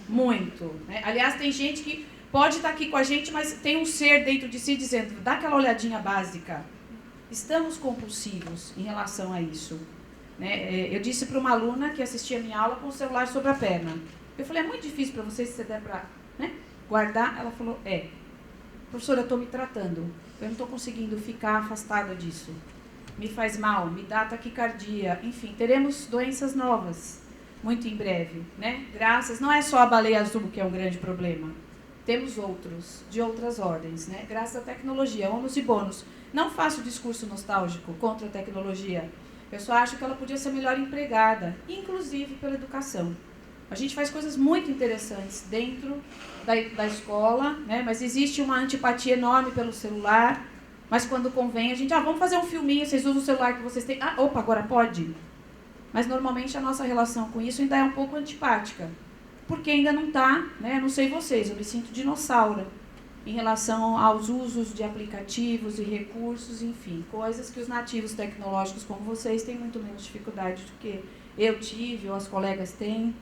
Muito. Né? Aliás, tem gente que pode estar aqui com a gente, mas tem um ser dentro de si dizendo, dá aquela olhadinha básica. Estamos compulsivos em relação a isso. Né? Eu disse para uma aluna que assistia a minha aula com o celular sobre a perna. Eu falei, é muito difícil para vocês, se você der para guardar. Ela falou, professora, eu estou me tratando. Eu não estou conseguindo ficar afastada disso. Me faz mal, me dá taquicardia. Enfim, teremos doenças novas muito em breve. Né? Não é só a baleia azul que é um grande problema. Temos outros, de outras ordens. Né? Graças à tecnologia, ônus e bônus. Não faço discurso nostálgico contra a tecnologia. Eu só acho que ela podia ser melhor empregada, inclusive pela educação. A gente faz coisas muito interessantes dentro da escola, né? Mas existe uma antipatia enorme pelo celular. Mas quando convém, a gente, vamos fazer um filminho, vocês usam o celular que vocês têm. Opa, agora pode? Mas normalmente a nossa relação com isso ainda é um pouco antipática. Porque ainda não está, né? Não sei vocês, eu me sinto dinossauro em relação aos usos de aplicativos e recursos, enfim, coisas que os nativos tecnológicos como vocês têm muito menos dificuldade do que eu tive ou as colegas têm.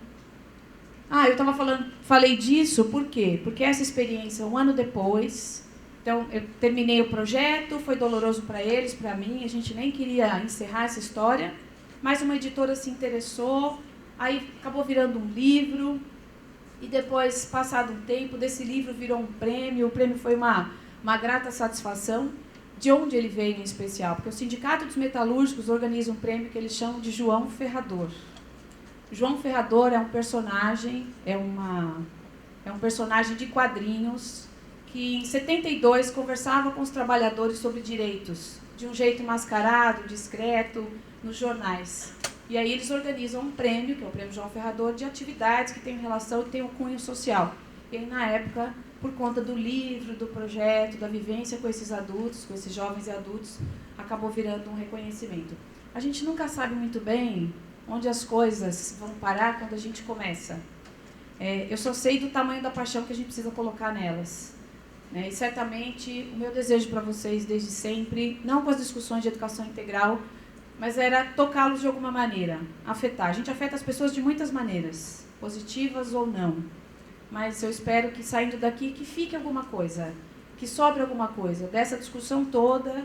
Falei disso por quê? Porque essa experiência, um ano depois, então eu terminei o projeto, foi doloroso para eles, para mim, a gente nem queria encerrar essa história, mas uma editora se interessou, aí acabou virando um livro, e depois, passado um tempo, desse livro virou um prêmio, o prêmio foi uma grata satisfação. De onde ele veio em especial? Porque o Sindicato dos Metalúrgicos organiza um prêmio que eles chamam de João Ferrador. João Ferrador é um personagem, é um personagem de quadrinhos que em 72 conversava com os trabalhadores sobre direitos, de um jeito mascarado, discreto, nos jornais. E aí eles organizam um prêmio, que é o Prêmio João Ferrador, de atividades que têm relação e têm um cunho social. E aí, na época, por conta do livro, do projeto, da vivência com esses adultos, com esses jovens e adultos, acabou virando um reconhecimento. A gente nunca sabe muito bem onde as coisas vão parar quando a gente começa. Eu só sei do tamanho da paixão que a gente precisa colocar nelas. E certamente o meu desejo para vocês desde sempre, não com as discussões de educação integral, mas era tocá-los de alguma maneira, afetar. A gente afeta as pessoas de muitas maneiras, positivas ou não. Mas eu espero que saindo daqui, que fique alguma coisa, que sobre alguma coisa. Dessa discussão toda,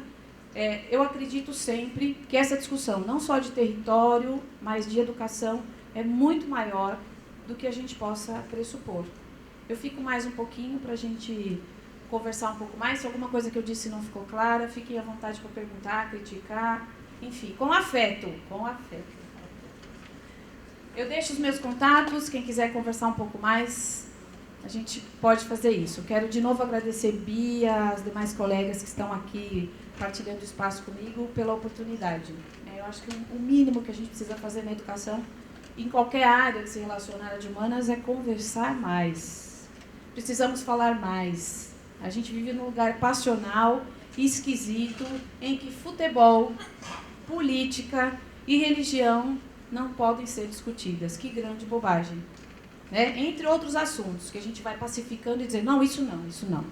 eu acredito sempre que essa discussão, não só de território, mas de educação, é muito maior do que a gente possa pressupor. Eu fico mais um pouquinho para a gente conversar um pouco mais. Se alguma coisa que eu disse não ficou clara, fiquem à vontade para perguntar, criticar. Enfim, com afeto, com afeto. Eu deixo os meus contatos, quem quiser conversar um pouco mais, a gente pode fazer isso. Quero de novo agradecer Bia, as demais colegas que estão aqui partilhando espaço comigo pela oportunidade. Eu acho que o mínimo que a gente precisa fazer na educação, em qualquer área que se relaciona à área de humanas, é conversar mais. Precisamos falar mais. A gente vive num lugar passional, esquisito, em que futebol, política e religião não podem ser discutidas. Que grande bobagem. Entre outros assuntos, que a gente vai pacificando e dizendo, não, isso não, isso não.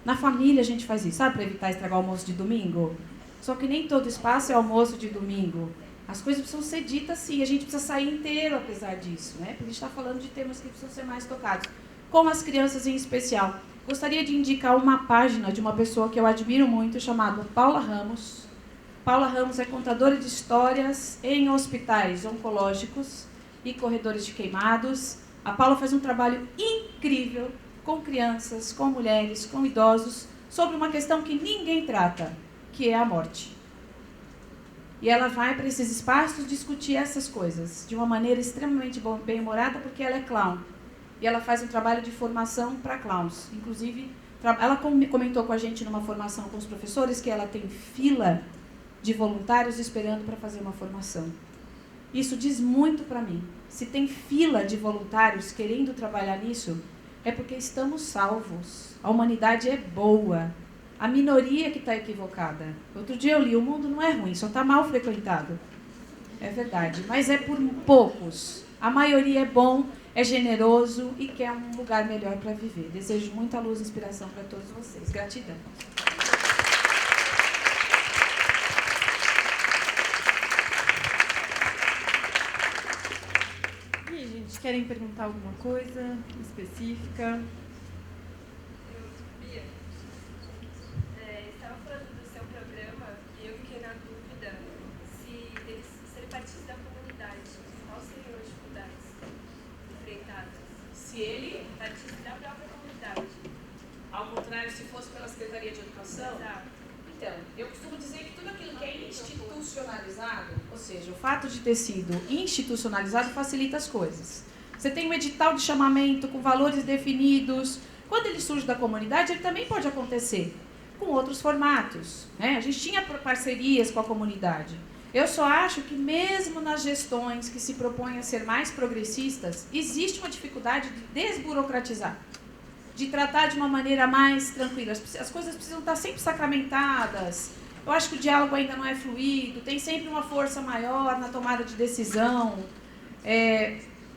Na família a gente faz isso, sabe, para evitar estragar o almoço de domingo? Só que nem todo espaço é almoço de domingo. As coisas precisam ser ditas sim, a gente precisa sair inteiro apesar disso, Porque a gente está falando de temas que precisam ser mais tocados. Com as crianças em especial. Gostaria de indicar uma página de uma pessoa que eu admiro muito, chamada Paula Ramos. Paula Ramos é contadora de histórias em hospitais oncológicos e corredores de queimados. A Paula faz um trabalho incrível com crianças, com mulheres, com idosos, sobre uma questão que ninguém trata, que é a morte. E ela vai para esses espaços discutir essas coisas de uma maneira extremamente bem-humorada, porque ela é clown. E ela faz um trabalho de formação para clowns. Inclusive, ela comentou com a gente numa formação com os professores que ela tem fila de voluntários esperando para fazer uma formação. Isso diz muito para mim. Se tem fila de voluntários querendo trabalhar nisso, é porque estamos salvos. A humanidade é boa. A minoria que está equivocada. Outro dia eu li, o mundo não é ruim, só está mal frequentado. É verdade, mas é por poucos. A maioria é bom, é generoso e quer um lugar melhor para viver. Desejo muita luz e inspiração para todos vocês. Gratidão. E aí, gente, querem perguntar alguma coisa específica? Bia, estava falando do seu programa e eu fiquei na dúvida se ele partisse da comunidade. Quais seriam as dificuldades enfrentadas? Se ele, partisse da própria comunidade. ao contrário, se fosse pela Secretaria de Educação... Exato. Então, eu costumo dizer que tudo aquilo que é institucionalizado, ou seja, o fato de ter sido institucionalizado facilita as coisas. Você tem um edital de chamamento com valores definidos. Quando ele surge da comunidade, ele também pode acontecer com outros formatos. A gente tinha parcerias com a comunidade. Eu só acho que mesmo nas gestões que se propõem a ser mais progressistas, existe uma dificuldade de desburocratizar, de tratar de uma maneira mais tranquila. As coisas precisam estar sempre sacramentadas. Eu acho que o diálogo ainda não é fluido, tem sempre uma força maior na tomada de decisão.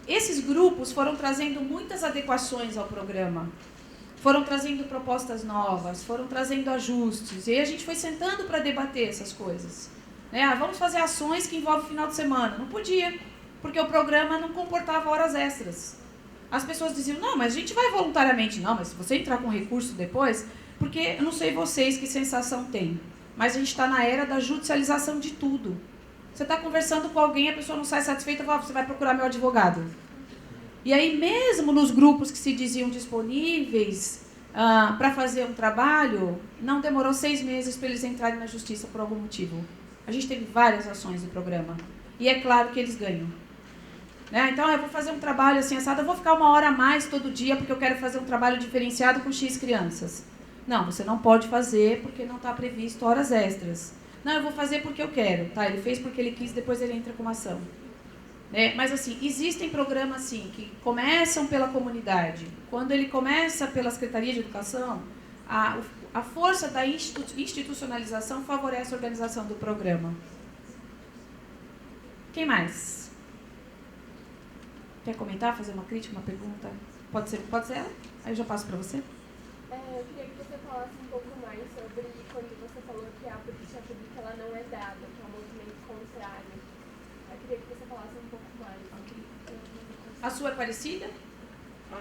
Esses grupos foram trazendo muitas adequações ao programa, foram trazendo propostas novas, foram trazendo ajustes, e aí a gente foi sentando para debater essas coisas. Vamos fazer ações que envolvem final de semana. Não podia, porque o programa não comportava horas extras. As pessoas diziam, não, mas a gente vai voluntariamente. Não, mas se você entrar com recurso depois, porque eu não sei vocês que sensação tem, mas a gente está na era da judicialização de tudo. Você está conversando com alguém, a pessoa não sai satisfeita, fala, você vai procurar meu advogado. E aí, mesmo nos grupos que se diziam disponíveis para fazer um trabalho, não demorou 6 meses para eles entrarem na justiça por algum motivo. A gente teve várias ações do programa. E é claro que eles ganham. Então, eu vou fazer um trabalho assim, assado, eu vou ficar 1 hora a mais todo dia porque eu quero fazer um trabalho diferenciado com X crianças. Não, você não pode fazer porque não está previsto horas extras. Não, eu vou fazer porque eu quero. Tá, ele fez porque ele quis, depois ele entra com uma ação. Mas, assim, existem programas, assim, que começam pela comunidade. Quando ele começa pela Secretaria de Educação, a força da institucionalização favorece a organização do programa. Quem mais? Quer comentar, fazer uma crítica, uma pergunta? Pode ser ela? Aí eu já passo para você. Eu queria que você falasse um pouco mais sobre quando você falou que a política pública ela não é dada, que é um movimento contrário. Eu queria que você falasse um pouco mais. Okay. A sua é parecida?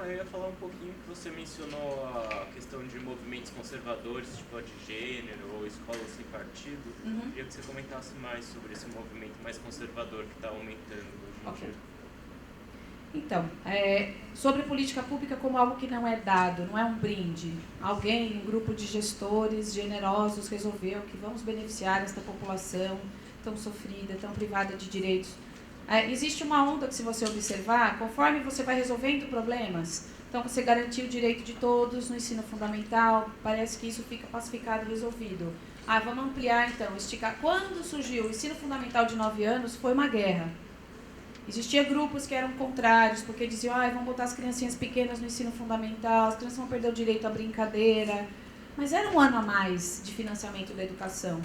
Eu ia falar um pouquinho que você mencionou a questão de movimentos conservadores, tipo a de gênero ou escolas sem partido. Eu queria que você comentasse mais sobre esse movimento mais conservador que está aumentando hoje em dia. Então, sobre política pública como algo que não é dado, não é um brinde. Alguém, um grupo de gestores generosos resolveu que vamos beneficiar esta população tão sofrida, tão privada de direitos. Existe uma onda que, se você observar, conforme você vai resolvendo problemas, então você garantiu o direito de todos no ensino fundamental, parece que isso fica pacificado e resolvido. Vamos ampliar então, esticar. Quando surgiu o ensino fundamental de 9 anos, foi uma guerra. Existia grupos que eram contrários, porque diziam, vamos botar as criancinhas pequenas no ensino fundamental, as crianças vão perder o direito à brincadeira. Mas era 1 ano a mais de financiamento da educação.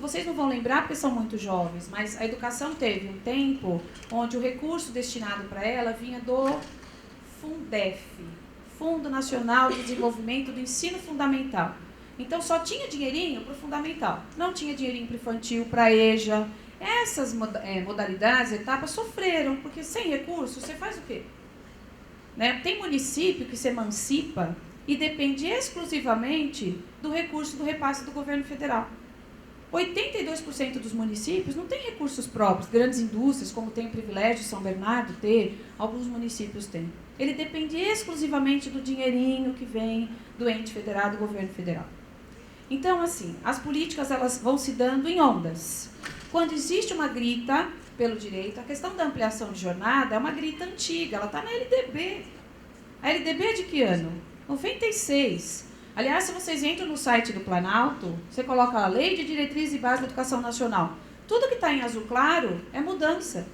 Vocês não vão lembrar porque são muito jovens, mas a educação teve um tempo onde o recurso destinado para ela vinha do Fundef, Fundo Nacional de Desenvolvimento do Ensino Fundamental. Então só tinha dinheirinho para o fundamental, não tinha dinheirinho para o infantil, para a EJA. Essas modalidades, etapas, sofreram, porque sem recurso você faz o quê? Tem município que se emancipa e depende exclusivamente do recurso do repasse do governo federal. 82% dos municípios não têm recursos próprios, grandes indústrias, como tem o privilégio de São Bernardo ter, alguns municípios têm. Ele depende exclusivamente do dinheirinho que vem do ente federal, do governo federal. Então, assim, as políticas elas vão se dando em ondas. Quando existe uma grita pelo direito, a questão da ampliação de jornada é uma grita antiga, ela está na LDB. A LDB é de que ano? 96. Aliás, se vocês entram no site do Planalto, você coloca a Lei de Diretriz e Base da Educação Nacional. Tudo que está em azul claro é mudança.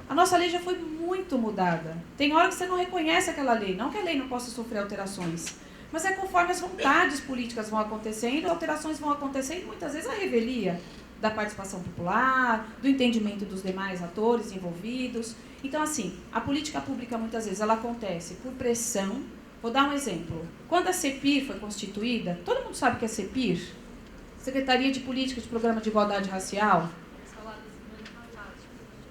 A nossa lei já foi muito mudada. Tem hora que você não reconhece aquela lei, não que a lei não possa sofrer alterações, mas é conforme as vontades políticas vão acontecendo, alterações vão acontecendo, muitas vezes a revelia da participação popular, do entendimento dos demais atores envolvidos. Então, assim, a política pública, muitas vezes, ela acontece por pressão. Vou dar um exemplo. Quando a CEPIR foi constituída, todo mundo sabe o que é CEPIR? Secretaria de Política de Programa de Igualdade Racial.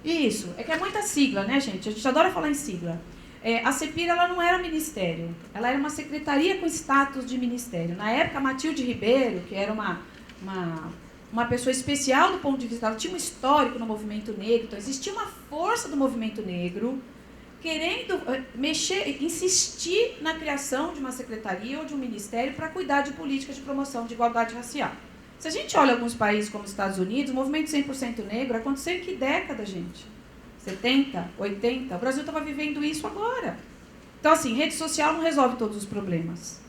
Isso, é que é muita sigla, né, gente? A gente adora falar em sigla. A CEPIR, ela não era ministério, ela era uma secretaria com status de ministério. Na época, Matilde Ribeiro, que era uma pessoa especial do ponto de vista, ela tinha um histórico no movimento negro, então existia uma força do movimento negro querendo insistir na criação de uma secretaria ou de um ministério para cuidar de políticas de promoção de igualdade racial. Se a gente olha alguns países como os Estados Unidos, o movimento 100% negro aconteceu em que década, gente? 70, 80? O Brasil estava vivendo isso agora. Então, assim, rede social não resolve todos os problemas.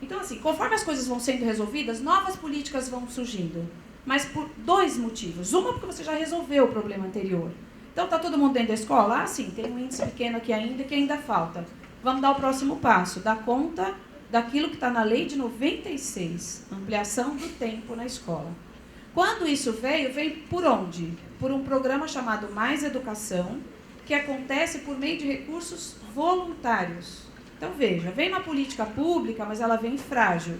Então, assim, conforme as coisas vão sendo resolvidas, novas políticas vão surgindo. mas por 2 motivos. Uma, porque você já resolveu o problema anterior. Então, está todo mundo dentro da escola? Ah, sim, tem um índice pequeno aqui ainda, que ainda falta. Vamos dar o próximo passo, dar conta daquilo que está na lei de 96, ampliação do tempo na escola. Quando isso veio por onde? Por um programa chamado Mais Educação, que acontece por meio de recursos voluntários. Então, veja, vem uma política pública, mas ela vem frágil.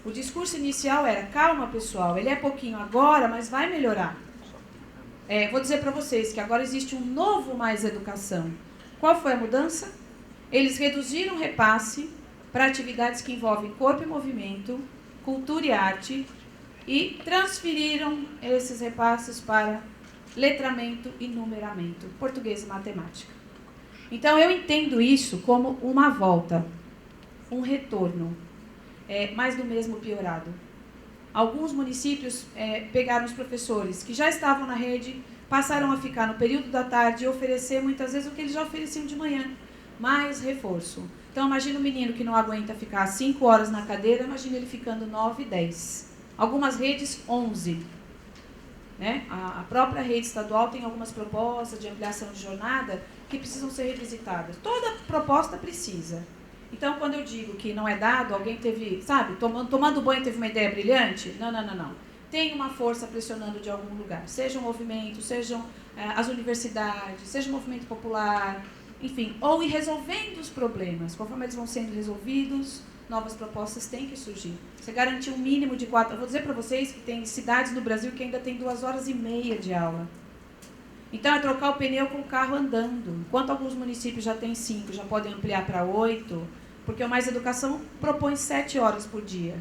O discurso inicial era, calma, pessoal, ele é pouquinho agora, mas vai melhorar. Vou dizer para vocês que agora existe um novo Mais Educação. Qual foi a mudança? Eles reduziram o repasse para atividades que envolvem corpo e movimento, cultura e arte, e transferiram esses repasses para letramento e numeramento, português e matemática. Então, eu entendo isso como uma volta, um retorno, mais do mesmo piorado. Alguns municípios pegaram os professores que já estavam na rede, passaram a ficar no período da tarde e oferecer muitas vezes o que eles já ofereciam de manhã, mais reforço. Então, imagina um menino que não aguenta ficar 5 horas na cadeira, imagina ele ficando 9, 10. Algumas redes, 11. Né? A própria rede estadual tem algumas propostas de ampliação de jornada que precisam ser revisitadas. Toda proposta precisa. Então, quando eu digo que não é dado, alguém teve, sabe, tomando banho teve uma ideia brilhante? Não. Tem uma força pressionando de algum lugar. Seja um movimento, sejam as universidades, seja um movimento popular, enfim, ou ir resolvendo os problemas. Conforme eles vão sendo resolvidos, novas propostas têm que surgir. Você garantir um mínimo de 4... Eu vou dizer para vocês que tem cidades no Brasil que ainda tem 2 horas e meia de aula. Então, é trocar o pneu com o carro andando. Enquanto alguns municípios já têm 5, já podem ampliar para 8, porque o Mais Educação propõe 7 horas por dia.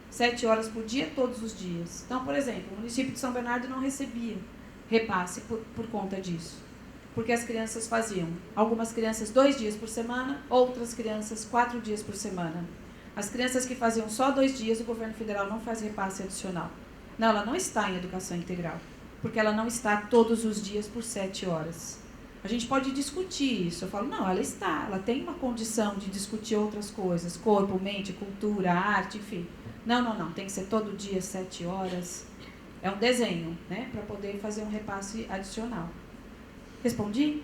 7 horas por dia, todos os dias. Então, por exemplo, o município de São Bernardo não recebia repasse por conta disso. Porque as crianças faziam, algumas crianças 2 dias por semana, outras crianças 4 dias por semana. As crianças que faziam só 2 dias, o governo federal não faz repasse adicional. Não, ela não está em educação integral, porque ela não está todos os dias por 7 horas. A gente pode discutir isso. Eu falo, não, ela está, ela tem uma condição de discutir outras coisas, corpo, mente, cultura, arte, enfim. Não, tem que ser todo dia 7 horas. É um desenho, né, para poder fazer um repasse adicional. Respondi?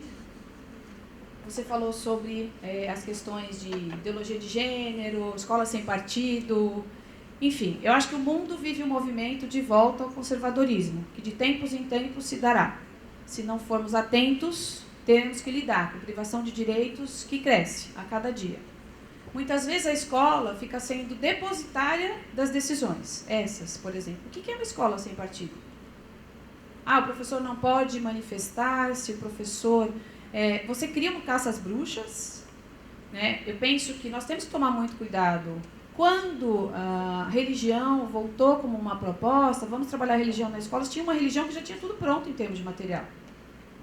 Você falou sobre as questões de ideologia de gênero, escola sem partido. Enfim, eu acho que o mundo vive um movimento de volta ao conservadorismo, que de tempos em tempos se dará. Se não formos atentos, teremos que lidar com privação de direitos que cresce a cada dia. Muitas vezes a escola fica sendo depositária das decisões. Essas, por exemplo. O que é uma escola sem partido? O professor não pode manifestar-se, o professor... você cria uma caça às bruxas, né? Eu penso que nós temos que tomar muito cuidado. Quando a religião voltou como uma proposta, vamos trabalhar a religião na escola, tinha uma religião que já tinha tudo pronto em termos de material.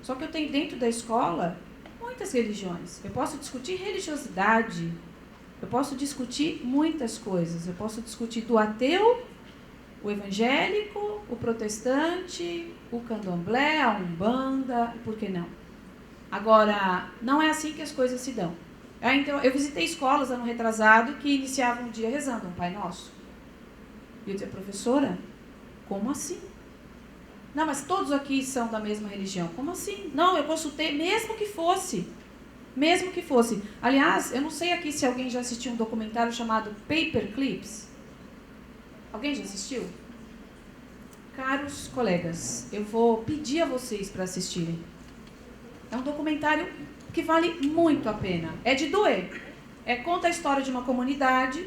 Só que eu tenho dentro da escola muitas religiões. Eu posso discutir religiosidade, eu posso discutir muitas coisas. Eu posso discutir do ateu, o evangélico, o protestante, o candomblé, a umbanda, por que não? Agora, não é assim que as coisas se dão. Então, eu visitei escolas ano retrasado que iniciavam o dia rezando um Pai Nosso. E eu dizia, professora, como assim? Não, mas todos aqui são da mesma religião. Como assim? Não, eu consultei, mesmo que fosse. Mesmo que fosse. Aliás, eu não sei aqui se alguém já assistiu um documentário chamado Paperclips. Alguém já assistiu? Caros colegas, eu vou pedir a vocês para assistirem. É um documentário que vale muito a pena. É de doer. Conta a história de uma comunidade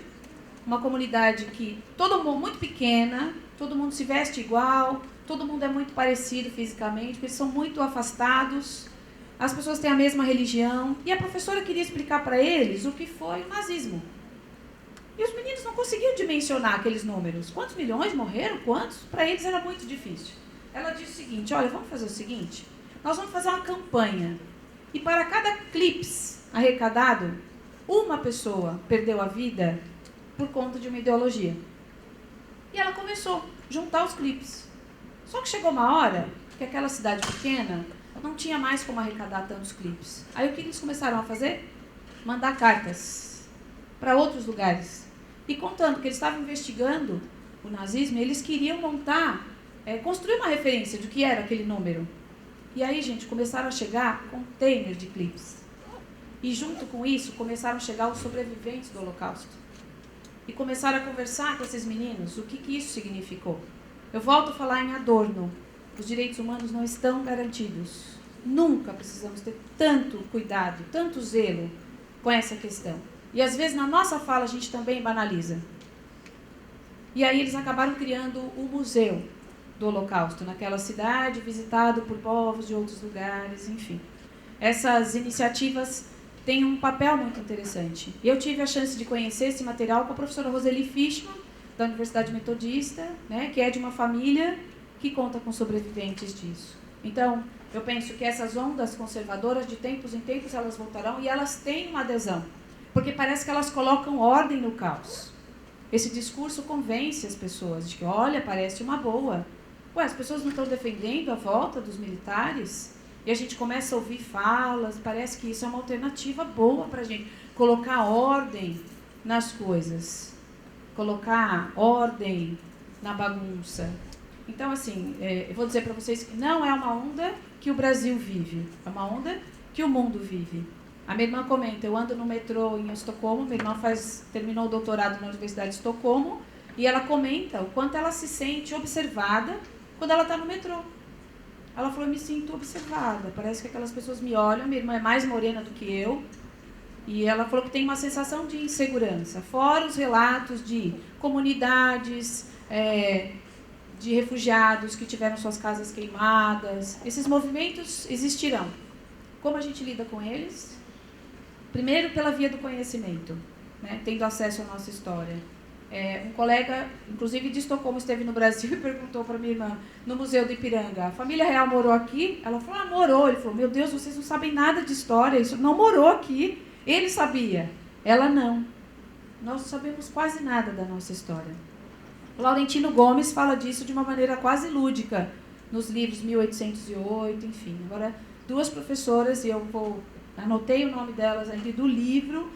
que todo mundo muito pequena, todo mundo se veste igual, todo mundo é muito parecido fisicamente, porque eles são muito afastados, as pessoas têm a mesma religião, e a professora queria explicar para eles o que foi o nazismo. E os meninos não conseguiam dimensionar aqueles números. Quantos milhões morreram? Quantos? Para eles era muito difícil. Ela disse o seguinte, olha, vamos fazer o seguinte, nós vamos fazer uma campanha. E para cada clips arrecadado, uma pessoa perdeu a vida por conta de uma ideologia. E ela começou a juntar os clips. Só que chegou uma hora que aquela cidade pequena não tinha mais como arrecadar tantos clips. Aí o que eles começaram a fazer? Mandar cartas para outros lugares. E contando que eles estavam investigando o nazismo, eles queriam montar construir uma referência do que era aquele número. E aí, gente, começaram a chegar containers de clipes. E junto com isso, começaram a chegar os sobreviventes do Holocausto. E começaram a conversar com esses meninos, o que isso significou. Eu volto a falar em Adorno. Os direitos humanos não estão garantidos. Nunca precisamos ter tanto cuidado, tanto zelo com essa questão. E às vezes na nossa fala a gente também banaliza. E aí eles acabaram criando o Museu do Holocausto, naquela cidade, visitado por povos de outros lugares, enfim. Essas iniciativas têm um papel muito interessante. Eu tive a chance de conhecer esse material com a professora Roseli Fishman, da Universidade Metodista, né, que é de uma família que conta com sobreviventes disso. Então, eu penso que essas ondas conservadoras, de tempos em tempos, elas voltarão e elas têm uma adesão, porque parece que elas colocam ordem no caos. Esse discurso convence as pessoas de que, olha, parece uma boa. Ué, as pessoas não estão defendendo a volta dos militares? E a gente começa a ouvir falas, parece que isso é uma alternativa boa para a gente. Colocar ordem nas coisas. Colocar ordem na bagunça. Então, assim, eu vou dizer para vocês que não é uma onda que o Brasil vive. É uma onda que o mundo vive. A minha irmã comenta, eu ando no metrô em Estocolmo, minha irmã terminou o doutorado na Universidade de Estocolmo, e ela comenta o quanto ela se sente observada quando ela está no metrô. Ela falou, eu me sinto observada, parece que aquelas pessoas me olham, minha irmã é mais morena do que eu, e ela falou que tem uma sensação de insegurança, fora os relatos de comunidades, de refugiados que tiveram suas casas queimadas. Esses movimentos existirão. Como a gente lida com eles? Primeiro, pela via do conhecimento, né? Tendo acesso à nossa história. Um colega, inclusive de Estocolmo, esteve no Brasil e perguntou para minha irmã, no Museu do Ipiranga, a família real morou aqui? Ela falou, morou. Ele falou, meu Deus, vocês não sabem nada de história, isso não morou aqui. Ele sabia, ela não. Nós não sabemos quase nada da nossa história. O Laurentino Gomes fala disso de uma maneira quase lúdica, nos livros 1808, enfim. Agora, duas professoras, e anotei o nome delas ali do livro,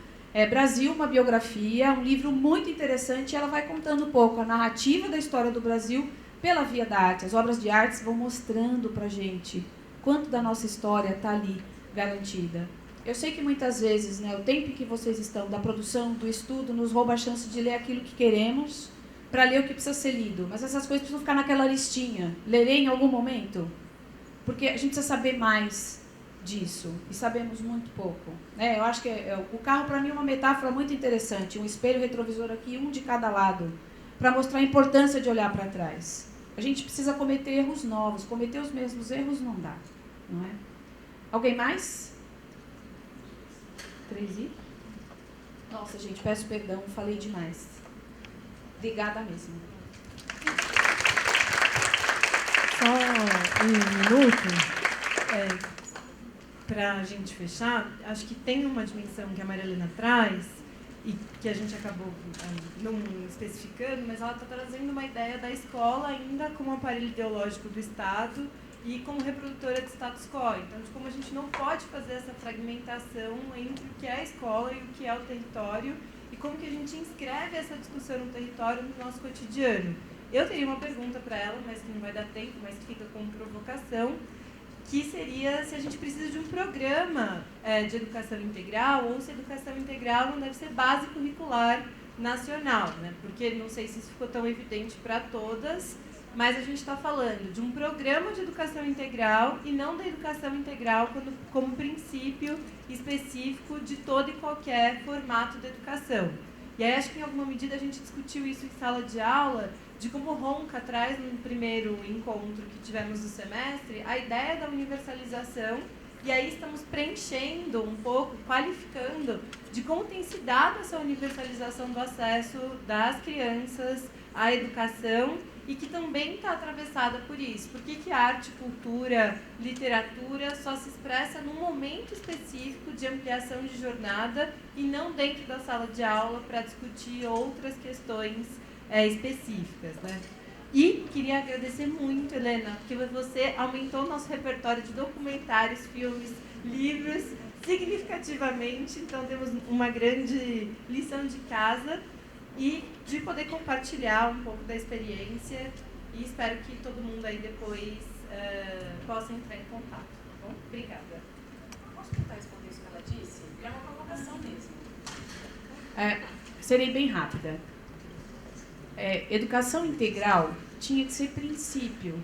Brasil, uma biografia, um livro muito interessante, e ela vai contando um pouco a narrativa da história do Brasil pela via da arte. As obras de arte vão mostrando para a gente quanto da nossa história está ali garantida. Eu sei que muitas vezes, né, o tempo em que vocês estão da produção, do estudo, nos rouba a chance de ler aquilo que queremos, para ler o que precisa ser lido. Mas essas coisas precisam ficar naquela listinha. Lerei em algum momento? Porque a gente precisa saber mais disso. E sabemos muito pouco. Eu acho que o carro, para mim, é uma metáfora muito interessante. Um espelho retrovisor aqui, um de cada lado, para mostrar a importância de olhar para trás. A gente precisa cometer erros novos. Cometer os mesmos erros não dá. Não é? Alguém mais? 3 Nossa, gente, peço perdão, falei demais. Obrigada mesmo. Só um minuto, para a gente fechar. Acho que tem uma dimensão que a Maria Helena traz, e que a gente acabou não especificando, mas ela está trazendo uma ideia da escola ainda como aparelho ideológico do Estado e como reprodutora de status quo. Então, de como a gente não pode fazer essa fragmentação entre o que é a escola e o que é o território, e como que a gente inscreve essa discussão no território no nosso cotidiano. Eu teria uma pergunta para ela, mas que não vai dar tempo, mas que fica como provocação, que seria se a gente precisa de um programa de educação integral, ou se a educação integral não deve ser base curricular nacional, né? Porque não sei se isso ficou tão evidente para todas, mas a gente está falando de um programa de educação integral e não da educação integral como princípio específico de todo e qualquer formato de educação. E aí acho que em alguma medida a gente discutiu isso em sala de aula, de como Ronca traz no primeiro encontro que tivemos no semestre a ideia da universalização, e aí estamos preenchendo um pouco, qualificando de como tem se dado essa universalização do acesso das crianças à educação, e que também está atravessada por isso. Por que arte, cultura, literatura só se expressa num momento específico de ampliação de jornada e não dentro da sala de aula para discutir outras questões específicas, né? E queria agradecer muito, Helena, porque você aumentou o nosso repertório de documentários, filmes, livros significativamente, então temos uma grande lição de casa e de poder compartilhar um pouco da experiência E espero que todo mundo aí depois possa entrar em contato, tá bom? Obrigada. Posso tentar responder isso que ela disse? É uma provocação mesmo. Serei bem rápida. Educação integral tinha que ser princípio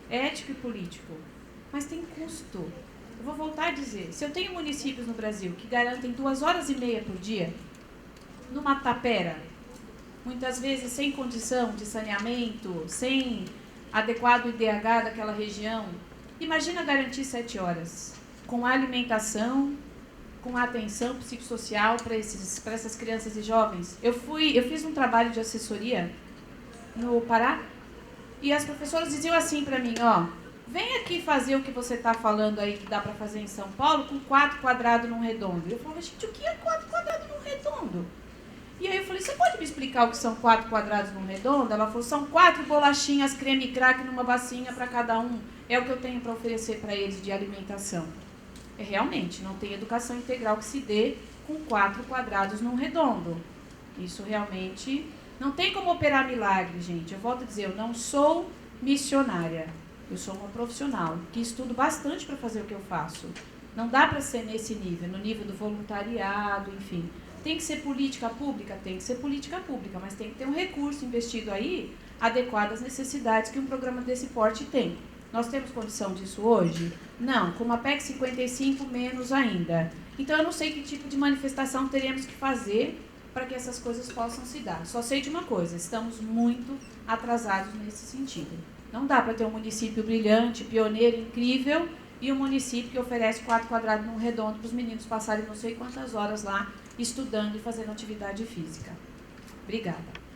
ético e político, mas tem custo. Eu vou voltar a dizer, se eu tenho municípios no Brasil que garantem 2h30 por dia, numa tapera, muitas vezes sem condição de saneamento, sem adequado IDH daquela região, imagina garantir 7 horas, com alimentação, com atenção psicossocial para essas crianças e jovens. Eu fiz um trabalho de assessoria no Pará e as professoras diziam assim para mim, vem aqui fazer o que você está falando aí que dá para fazer em São Paulo com 4 quadrados num redondo. Eu falava, gente, o que é 4 quadrados num redondo? E aí eu falei, você pode me explicar o que são 4 quadrados num redondo? Ela falou, são 4 bolachinhas creme crack numa bacinha para cada um. É o que eu tenho para oferecer para eles de alimentação. Realmente, não tem educação integral que se dê com 4 quadrados num redondo. Isso realmente não tem como operar milagre, gente. Eu volto a dizer, eu não sou missionária. Eu sou uma profissional que estudo bastante para fazer o que eu faço. Não dá para ser nesse nível, no nível do voluntariado, enfim. Tem que ser política pública? Tem que ser política pública, mas tem que ter um recurso investido aí adequado às necessidades que um programa desse porte tem. Nós temos condição disso hoje? Não, com uma PEC 55 menos ainda. Então eu não sei que tipo de manifestação teremos que fazer para que essas coisas possam se dar. Só sei de uma coisa, estamos muito atrasados nesse sentido. Não dá para ter um município brilhante, pioneiro, incrível, e um município que oferece 4 quadrados num redondo para os meninos passarem não sei quantas horas lá estudando e fazendo atividade física. Obrigada.